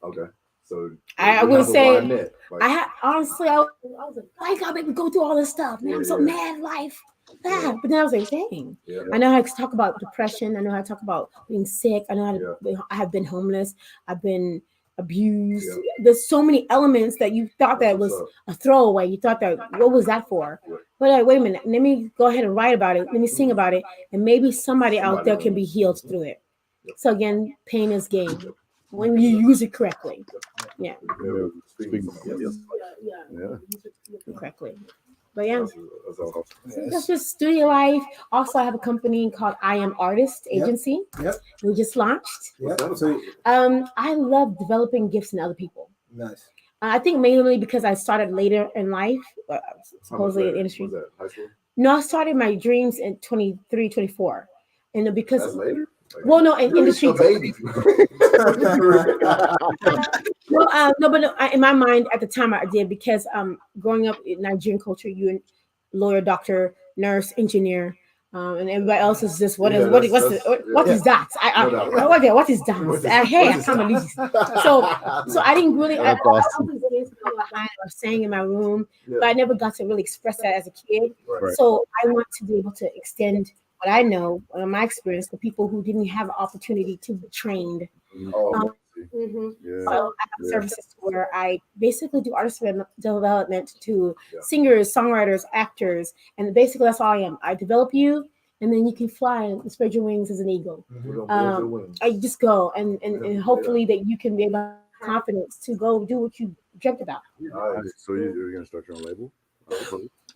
Okay. So I would say I had honestly I was like, why you gotta make me go through all this stuff, man? I'm so mad at life. But then I was like, dang, I know how to talk about depression. I know how to talk about being sick. I know how to. I have been homeless. I've been abused. There's so many elements that you thought that was a throwaway. You thought that, what was that for? But like, wait a minute, let me go ahead and write about it. Let me sing about it, and maybe somebody out there can be healed through it. So again, pain is gain when you use it correctly. Yeah. Correctly. But that's just studio life. Also, I have a company called I Am Artist Agency. We just launched. I love developing gifts in other people. Nice. I think mainly because I started later in life, supposedly in the industry. Was that high school? No, I started my dreams in 23, 24. And because that's later? Well, no, in industry. Baby. But in my mind at the time I did, because growing up in Nigerian culture, you lawyer, doctor, nurse, engineer, and everybody else is just what is that? What is that? Hey, I can't believe this. So I didn't really. I was saying in my room, but I never got to really express that as a kid. Right. So I want to be able to extend what I know, my experience, to people who didn't have an opportunity to be trained. So I have services where I basically do artist development to singers, songwriters, actors, and basically that's all I am. I develop you, and then you can fly and spread your wings as an eagle. I just go, and hopefully that you can be able to have confidence to go do what you dreamt about. So you're going to start your own label?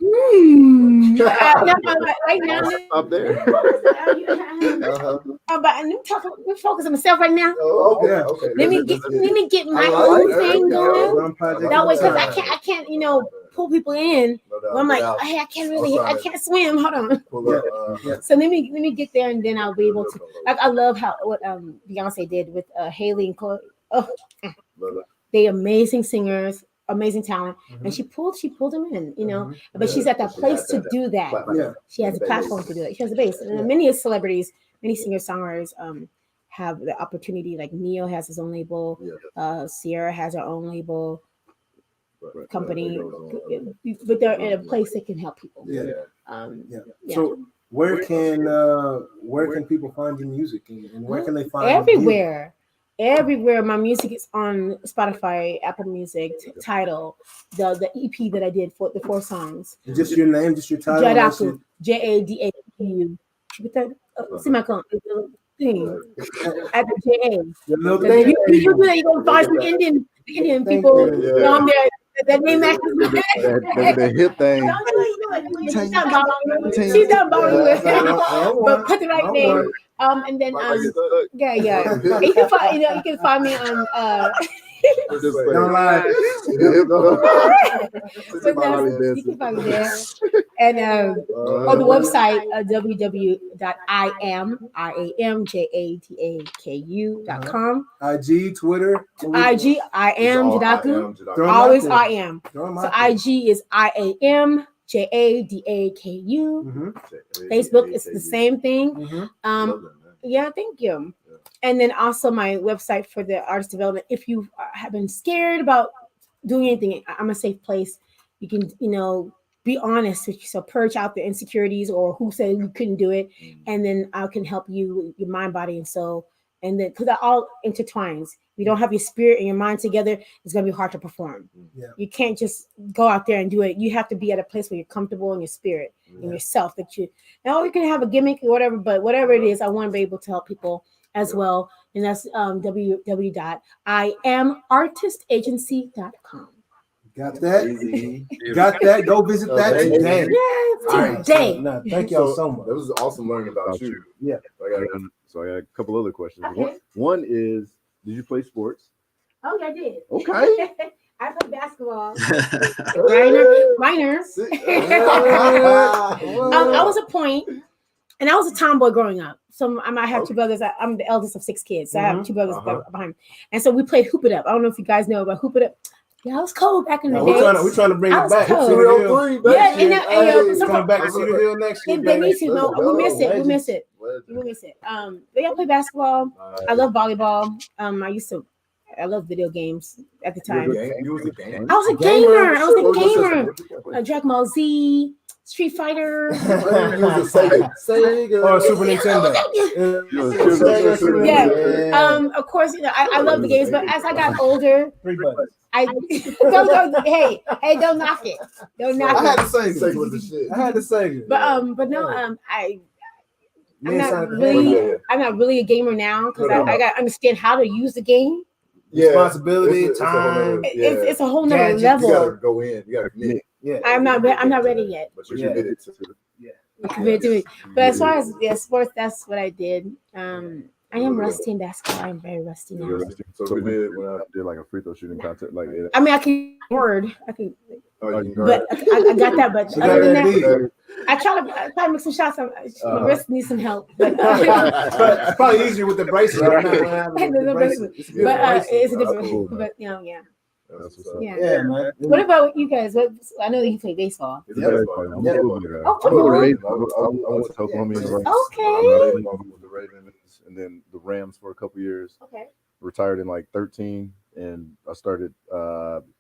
No, right now. Up there. But I'm focusing on myself right now. Okay. Let me get my own thing going. That way, because I can't, pull people in. I'm like, hey, I can't swim. Hold on. So let me get there, and then I'll be able to. Like, I love what Beyonce did with Haley and Chloe. They amazing singers. amazing talent, and she pulled him in, you know. But she's at that place to do that. She has a platform to do it. She has a base. And many celebrities, many singer-songwriters have the opportunity. Like Neo has his own label. Sierra has her own label company, but they're in a place that can help people. So where can people find your music, and where can they find everywhere? My music is on Spotify, Apple Music, Tidal, the EP that I did for the 4 songs. Just your name, just your title. Jadaku, Jadaku. Semicolon. Thing at the JA. You do that, you're gonna find some Indian people on there. That name matches. The hip thing. She's not bothering with, but put the right name. And then yeah. And you can find you can find me on Don't lie. You can find me there. And on the website www.iamjadaku.com. IG, Twitter. IG, I am Jadaku. Always I am. So IG is IAM JADAKU. Facebook is the same thing. Yeah, thank you. And then also my website for the artist development. If you have been scared about doing anything, I'm a safe place. You can, be honest with yourself, purge out the insecurities or who said you couldn't do it. And then I can help you with your mind, body, and soul. And then, because that all intertwines. If you don't have your spirit and your mind together, it's going to be hard to perform. You can't just go out there and do it. You have to be at a place where you're comfortable in your spirit and yourself. You can have a gimmick or whatever, but whatever it is, I want to be able to help people as well. And that's www.iamartistagency.com. Got that? Got that? Go visit that today. Today. No, thank y'all so much. That was awesome learning about you. Yeah. So I got a couple other questions. Okay. One is, did you play sports? Oh, yeah, I did. Okay. I played basketball. Minor. I was a point, and I was a tomboy growing up. So I might have 2 brothers. I'm the eldest of 6 kids. So I have 2 brothers behind me. And so we played hoop it up. I don't know if you guys know about hoop it up. Yeah, I was cold back in the day. We're trying to bring it back. Coming back to Cedar Hill next year. They need to. No, we miss it. But yeah, I play basketball. I love volleyball. I love video games at the time. You was a gamer? I was a gamer. Dragon Ball Z, Street Fighter. Sega. Or Super Nintendo. Of course, I love the games, but as I got older, hey, don't knock it. Don't knock it. I had to say Sega was the shit. I had to say it. But no, I'm not really a gamer now because I got to understand how to use the game. Responsibility, time. It's a whole nother level. You gotta go in. You gotta commit. I'm not ready yet. But you're committed to it. But as far as sports, that's what I did. I am rusty in basketball. I'm very rusty now. So we did when I did like a free throw shooting contest. Like I mean, I can word. I can. But I got that. But other than that, I try to make some shots. My wrist needs some help. But it's probably easier with the bracelet. But it's a different. But yeah. Yeah, man. What about you guys? I know that you play baseball. I went to Oklahoma University. Okay. With the Ravens and then the Rams for a couple years. Okay. Retired in like 13, and I started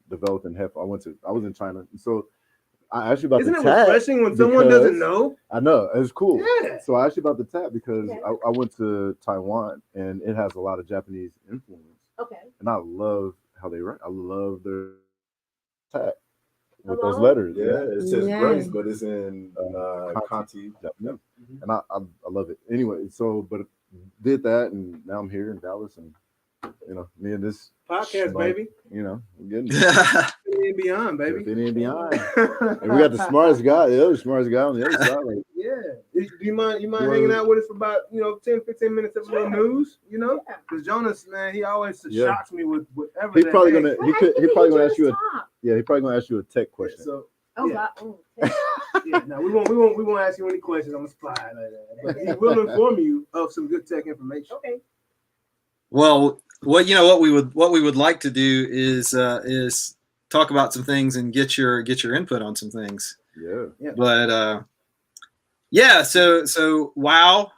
developing hip. I was in China, so I asked you about the tap. Isn't it refreshing when someone doesn't know? I know, it's cool. Yeah. So I asked you about the tap because I went to Taiwan, and it has a lot of Japanese influence. Okay. And I love how they write. I love their tap with those letters. Yeah, it says Grace, but it's in kanji. And I love it. Anyway, but did that, and now I'm here in Dallas, and me and this podcast, baby. We're getting Infinity and beyond, baby. Infinity and beyond. And we got the smartest guy, the other smartest guy on the other side. Like, do you mind hanging out with us for about 10-15 minutes of a little news? Because Jonas, man, he always shocks me with whatever. He's probably gonna ask you a tech question. We won't ask you any questions on the spot like that. But he will inform you of some good tech information. Okay. Well, what we would like to do is talk about some things and get your input on some things. Yeah. But so wow,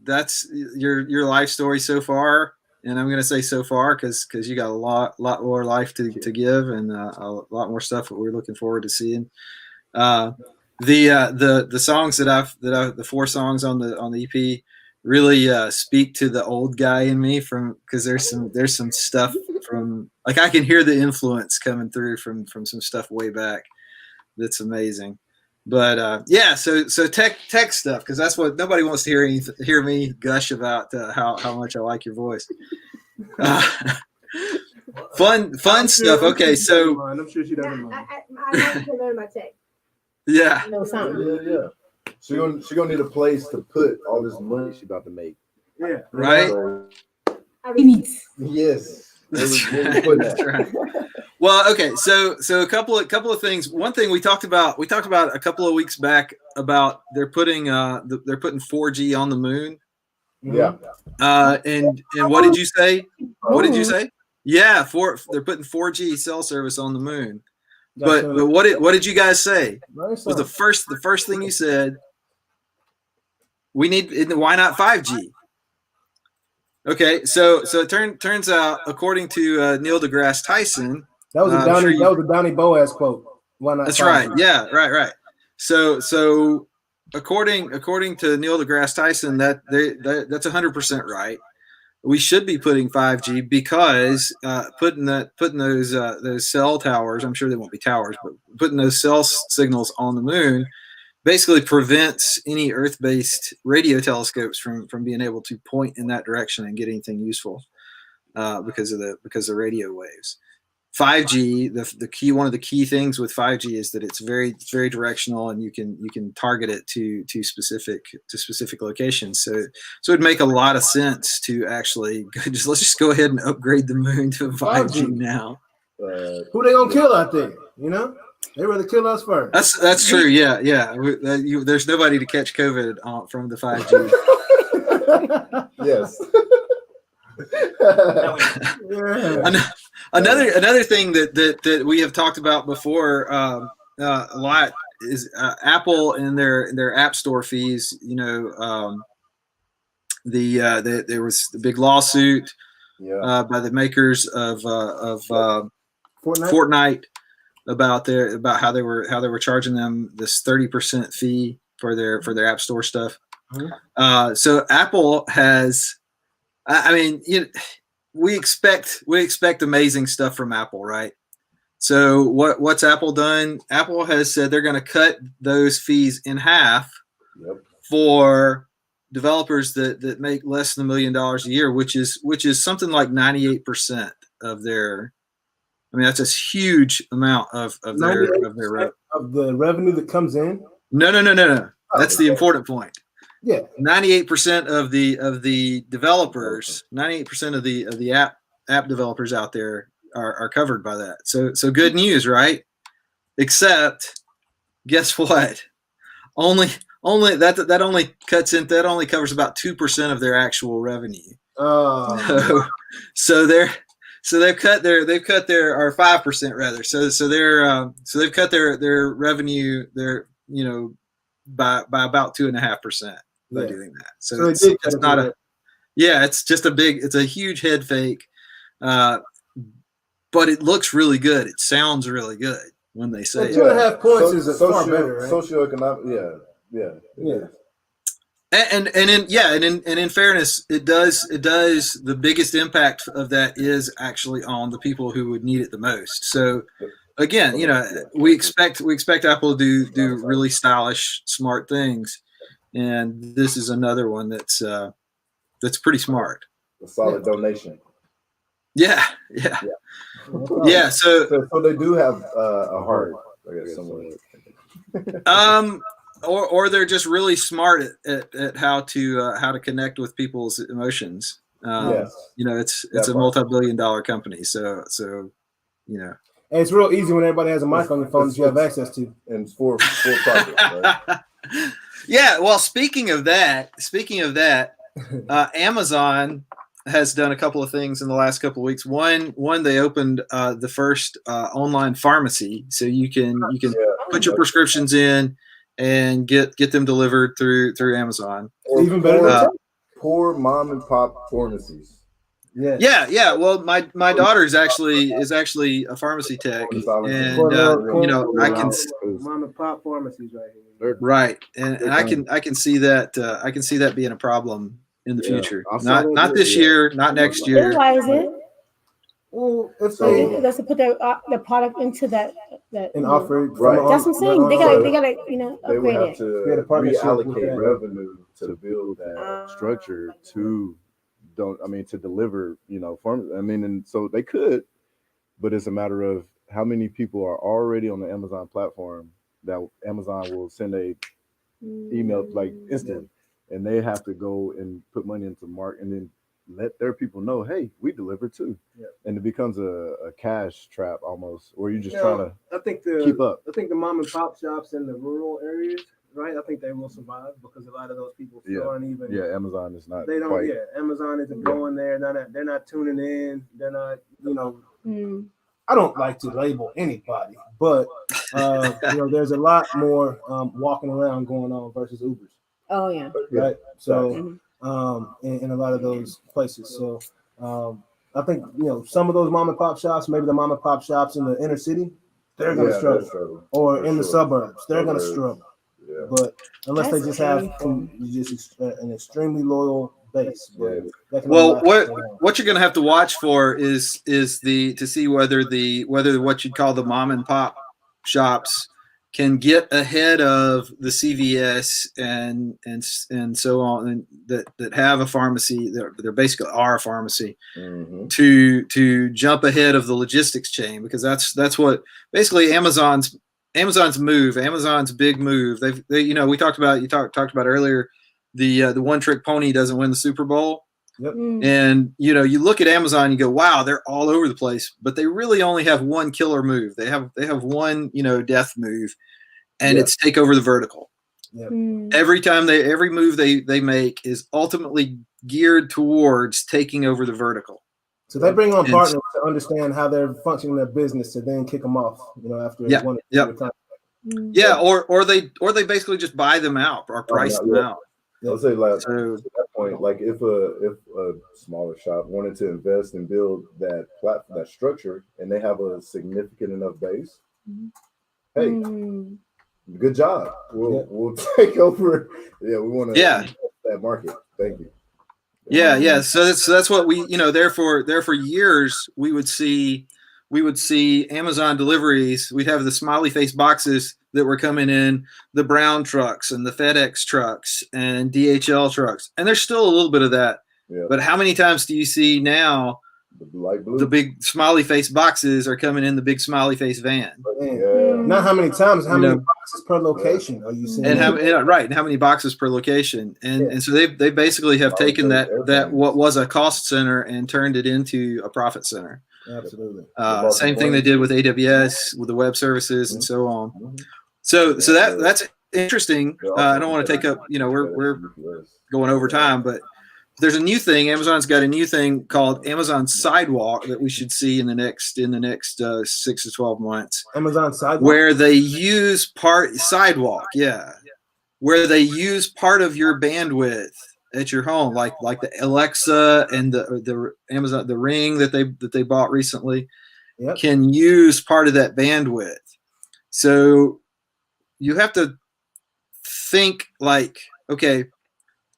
that's your life story so far. And I'm going to say so far because you got a lot more life to give, and a lot more stuff that we're looking forward to seeing. The songs the 4 songs on the EP really speak to the old guy in me, because there's some stuff from, like, I can hear the influence coming through from some stuff way back. That's amazing. But so tech stuff, because that's what nobody wants to hear me gush about, how much I like your voice. Fun stuff. Okay, so I'm sure she doesn't mind. I like to learn my tech. Yeah. Know something. Yeah. She gonna need a place to put all this money she about to make. Yeah. Right. Yes. That's right. Well, okay, so a couple of things. One thing we talked about a couple of weeks back about they're putting 4G on the moon. Yeah. And what did you say? What did you say? Yeah, they're putting 4G cell service on the moon. But what did you guys say? Was the first thing you said? Why not 5G? Okay, so it turns out, according to Neil deGrasse Tyson, that was a Donnie Boaz quote. Why not? That's right. Yeah, right. So according to Neil deGrasse Tyson, that's 100% right. We should be putting 5G because putting those cell towers. I'm sure they won't be towers, but putting those cell signals on the moon basically prevents any Earth-based radio telescopes from being able to point in that direction and get anything useful because of the radio waves. 5G, one of the key things with 5G is that it's very, very directional, and you can target it to specific locations. So it'd make a lot of sense to actually let's just go ahead and upgrade the moon to 5G now. Who they gonna kill out there? You know, they rather kill us first. That's true. Yeah. There's nobody to catch COVID from the 5G. Yes. Another thing that we have talked about before a lot is Apple and their App Store fees. You know, there was the big lawsuit by the makers of Fortnite about how they were charging them this 30% fee for their App Store stuff. Mm-hmm. So Apple has. I mean, we expect amazing stuff from Apple, right? So what's Apple done? Apple has said they're going to cut those fees in half for developers that make less than $1 million a year, which is something like 98% of their. I mean, that's a huge amount of the revenue that comes in. No. That's the important point. Yeah, 98% of the developers, 98% of the app developers out there are covered by that. So good news, right? Except, guess what? Only that only covers about 2% of their actual revenue. So they've cut their or 5% rather. So they've cut their revenue by about 2.5%. By doing that. So it's not it's a huge head fake, but it looks really good. It sounds really good when they say 2.5 points is far better, right? Socioeconomic, yeah. And in fairness, it does the biggest impact of that is actually on the people who would need it the most. So again, we expect Apple to do really stylish, smart things. And this is another one that's pretty smart. A solid donation. Yeah. So they do have a heart, I guess, somewhere. or they're just really smart at how to connect with people's emotions. It's a multi-billion-dollar company, so And it's real easy when everybody has a mic on your phone that you have access to. And it's for profit, right? Yeah, well, speaking of that, Amazon has done a couple of things in the last couple of weeks. One, they opened the first online pharmacy, so you can put your prescriptions in and get them delivered through Amazon. Even better, poor mom and pop pharmacies. Yeah. Well, my daughter is actually a pharmacy tech, and I can mom and pop pharmacies right here. Right, and I can see that being a problem in the future. Not this year, not next year. Why is it? Well, if they that's to put their product into that and offer it, right? That's what I'm saying. They gotta they would upgrade have it. to reallocate revenue to build that structure to deliver, and so they could, but it's a matter of how many people are already on the Amazon platform that Amazon will send a email like instantly, and they have to go and put money into mark and then let their people know, hey, we deliver too. And it becomes a cash trap almost, or you're just trying to keep up. I think the mom and pop shops in the rural areas, right? I think they will survive because a lot of those people aren't even. Yeah, Amazon is not. They don't. Quite, Amazon isn't going there. They're not tuning in. They're not. I don't like to label anybody, but there's a lot more walking around going on versus Ubers. Oh yeah. Right. So in a lot of those places. So I think some of those mom and pop shops, maybe the mom and pop shops in the inner city, they're going to struggle, or in the suburbs, they're going to struggle. Yeah. But unless they just have an extremely loyal base. Well, what you're going to have to watch for is to see whether what you'd call the mom and pop shops can get ahead of the CVS and so on, and that have a pharmacy. They're basically are a pharmacy to jump ahead of the logistics chain, because that's what basically Amazon's move, Amazon's big move. We talked about earlier, the one trick pony doesn't win the Super Bowl. Yep. And you look at Amazon, you go, wow, they're all over the place, but they really only have one killer move. They have one death move, and it's take over the vertical. Yep. Every move they make is ultimately geared towards taking over the vertical. So they bring on partners to understand how they're functioning their business, to then kick them off, after one time. Yeah, or they basically just buy them out or price them out. I'll say, like, to that point, like if a smaller shop wanted to invest and build that structure, and they have a significant enough base, hey, good job. We'll take over. Yeah, we want to that market. Thank you. Yeah. So that's what we there for years we would see Amazon deliveries. We'd have the smiley face boxes that were coming in, the brown trucks and the FedEx trucks and DHL trucks, and there's still a little bit of that. Yeah. But how many times do you see now the big smiley face boxes are coming in the big smiley face van? Not how many times, how many boxes per location are you seeing? And how many boxes per location? And so they basically have taken that what was a cost center and turned it into a profit center. Absolutely. Same thing they did with AWS, with the web services, and so on. So that's interesting. I don't want to take up. We're going over time, but there's a new thing. Amazon's got a new thing called Amazon Sidewalk that we should see in the next 6 to 12 months. Amazon Sidewalk, where they use sidewalk, where they use part of your bandwidth at your home, like the Alexa and the Amazon, the Ring that they bought recently, can use part of that bandwidth. So you have to think like, okay,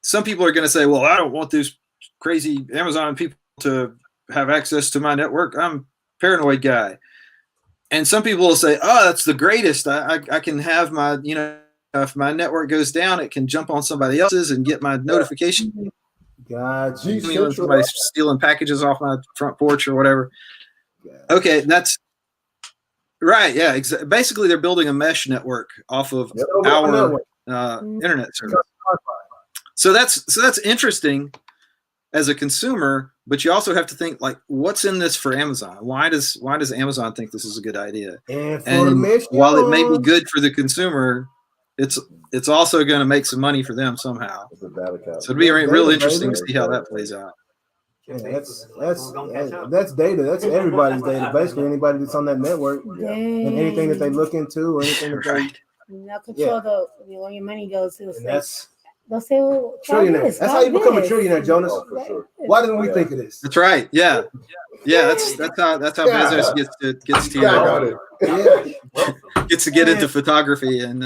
some people are going to say, well, I don't want these crazy Amazon people to have access to my network. I'm a paranoid guy. And some people will say, oh, that's the greatest. I can have my, if my network goes down, it can jump on somebody else's and get my notification. Gotcha. Somebody's stealing packages off my front porch or whatever. Okay, that's right. Yeah, basically they're building a mesh network off of our internet service. So that's interesting as a consumer, but you also have to think, like, what's in this for Amazon? Why does Amazon think this is a good idea? And while it may be good for the consumer, it's also going to make some money for them somehow. So it'd be real interesting to see how that plays out. Yeah, that's data. That's everybody's data. Basically, anybody that's on that network and anything that they look into, or anything that they they'll control where your money goes to. They'll say, well, trillionaire. That's how you become a trillionaire, Jonas. Oh, for sure. Why didn't we think of this? That's right. Yeah. That's how Bezos gets to get into photography and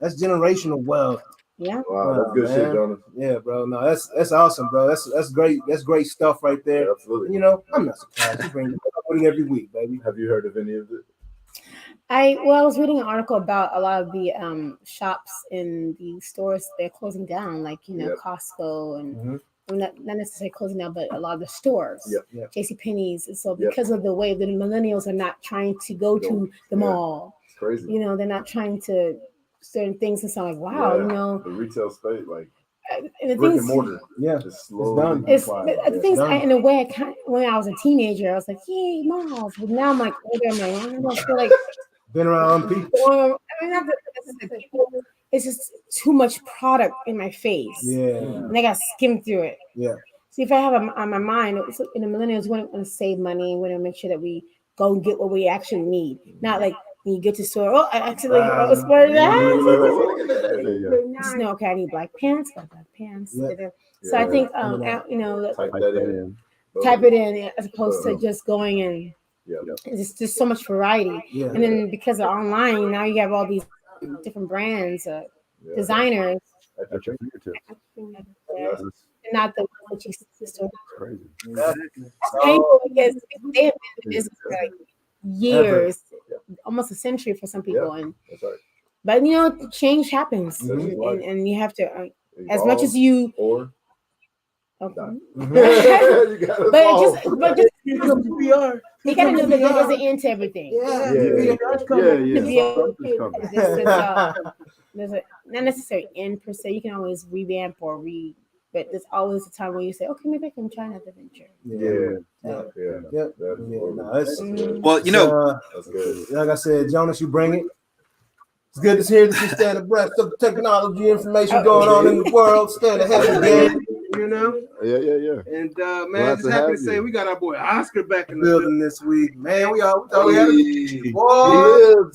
that's generational wealth. Yeah. Wow, that's good shit, Jonas. Yeah, bro. No, that's awesome, bro. That's great. That's great stuff right there. Yeah, absolutely. You know, I'm not surprised. You bring it every week, baby. Have you heard of any of it? I was reading an article about a lot of the shops in the stores they're closing down, like Costco and not necessarily closing down, but a lot of the stores, JCPenney's. And so because of the way the millennials are not trying to go to the mall, it's crazy. You know, they're not trying to certain things and sound like wow, you know, the retail space like. And the brick and mortar, it's slowly. The things in a way, when I was a teenager, I was like, "Yay, malls!" But now I'm like, older, I don't feel like been around people. I mean, it's just too much product in my face. Yeah, and I got to skim through it. Yeah. See, if I have on my mind, in the millennials, we want to save money. We want to make sure that we go and get what we actually need, not like. When you get to the store, I accidentally spurred that. No, okay, I need black pants. Yeah. So I think, type it in as opposed to just going in. It's just so much variety. Yeah. And then because of online, now you have all these different brands, designers. At your fingertips. Not the one that you see the store. Crazy. It's painful because they have been in business for like years. Almost a century for some people, and that's right. But you know, change happens, and you have to as much as you. Or okay. but just you gotta know that there's an end to everything. There's a not necessarily end per se. You can always revamp or but there's always a time when you say, okay, maybe I can try another venture. Well, you know, that's good. Like I said, Jonas, you bring it. It's good to hear that you stand abreast of the technology information going on in the world. Stand ahead of the game, you know? Yeah. And man, just happy to say we got our boy Oscar back in the building this week. Man, we thought we had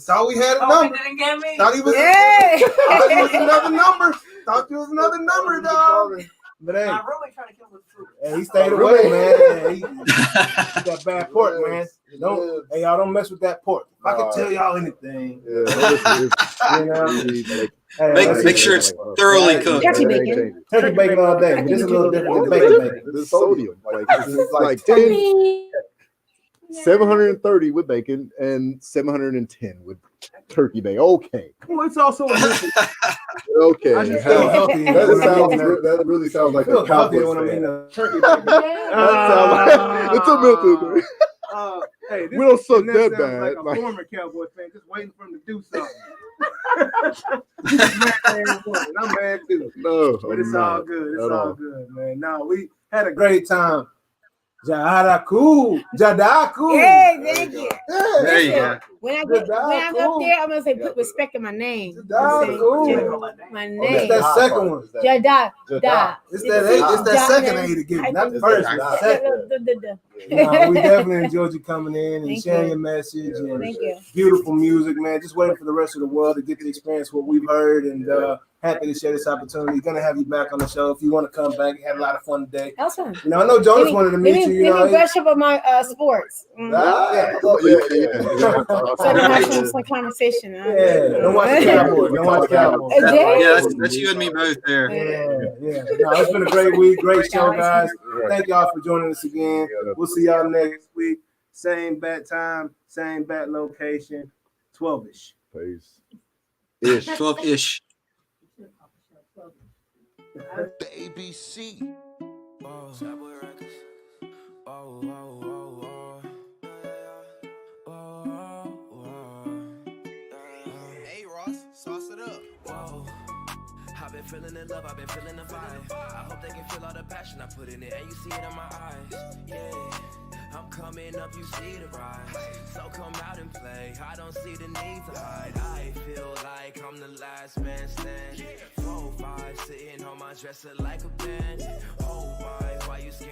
thought we had a number. Thought he was another number. Thought you was another number, dog. But hey, I'm really trying to kill the fruit. He stayed away, man. He got bad pork, man. Hey, y'all don't mess with that pork. If I can tell y'all anything, make sure it's thoroughly cooked. Turkey bacon all day. This is a little different than bacon. The sodium, it's like 730 with bacon and 710 with turkey bacon. Okay. Well, it's also a okay. That really sounds like a Cowboys fan. Turkey bacon. It's a mental. Hey, we don't suck that bad. Like a former Cowboy fan, just waiting for him to do something. I'm mad too. No, but it's all good. It's all good, man. No, we had a great time. Jadaku. Hey, thank you. There you go. When I'm up there, I'm gonna say put respect in my name. My name. It's that second one. Jada. It's that second A to give, not the first. We definitely enjoyed you coming in and sharing your message and beautiful music, man. Just waiting for the rest of the world to get to experience what we've heard, and happy to share this opportunity. Gonna have you back on the show if you want to come back. You had a lot of fun today. That was fun. You know, I know Jonas wanted to meet you. Let me brush up on my sports. So I don't have some conversation. Don't watch the Cowboys. Don't watch the Cowboys. Yeah, that's you and me both there. Yeah. No, it's been a great week. Great show, guys. Thank y'all for joining us again. We'll see y'all next week. Same bat time, same bat location. 12-ish. Peace. 12-ish. The ABC. Hey Ross, sauce it up. Whoa. I've been feeling the love, I've been feeling the vibe. I hope they can feel all the passion I put in it, and you see it in my eyes. Yeah, I'm coming up, you see the rise. So come out and play, I don't see the need to hide. I feel like I'm the last man standing. 4-5 sitting on my dress it like a bandit. Oh my, why you scared?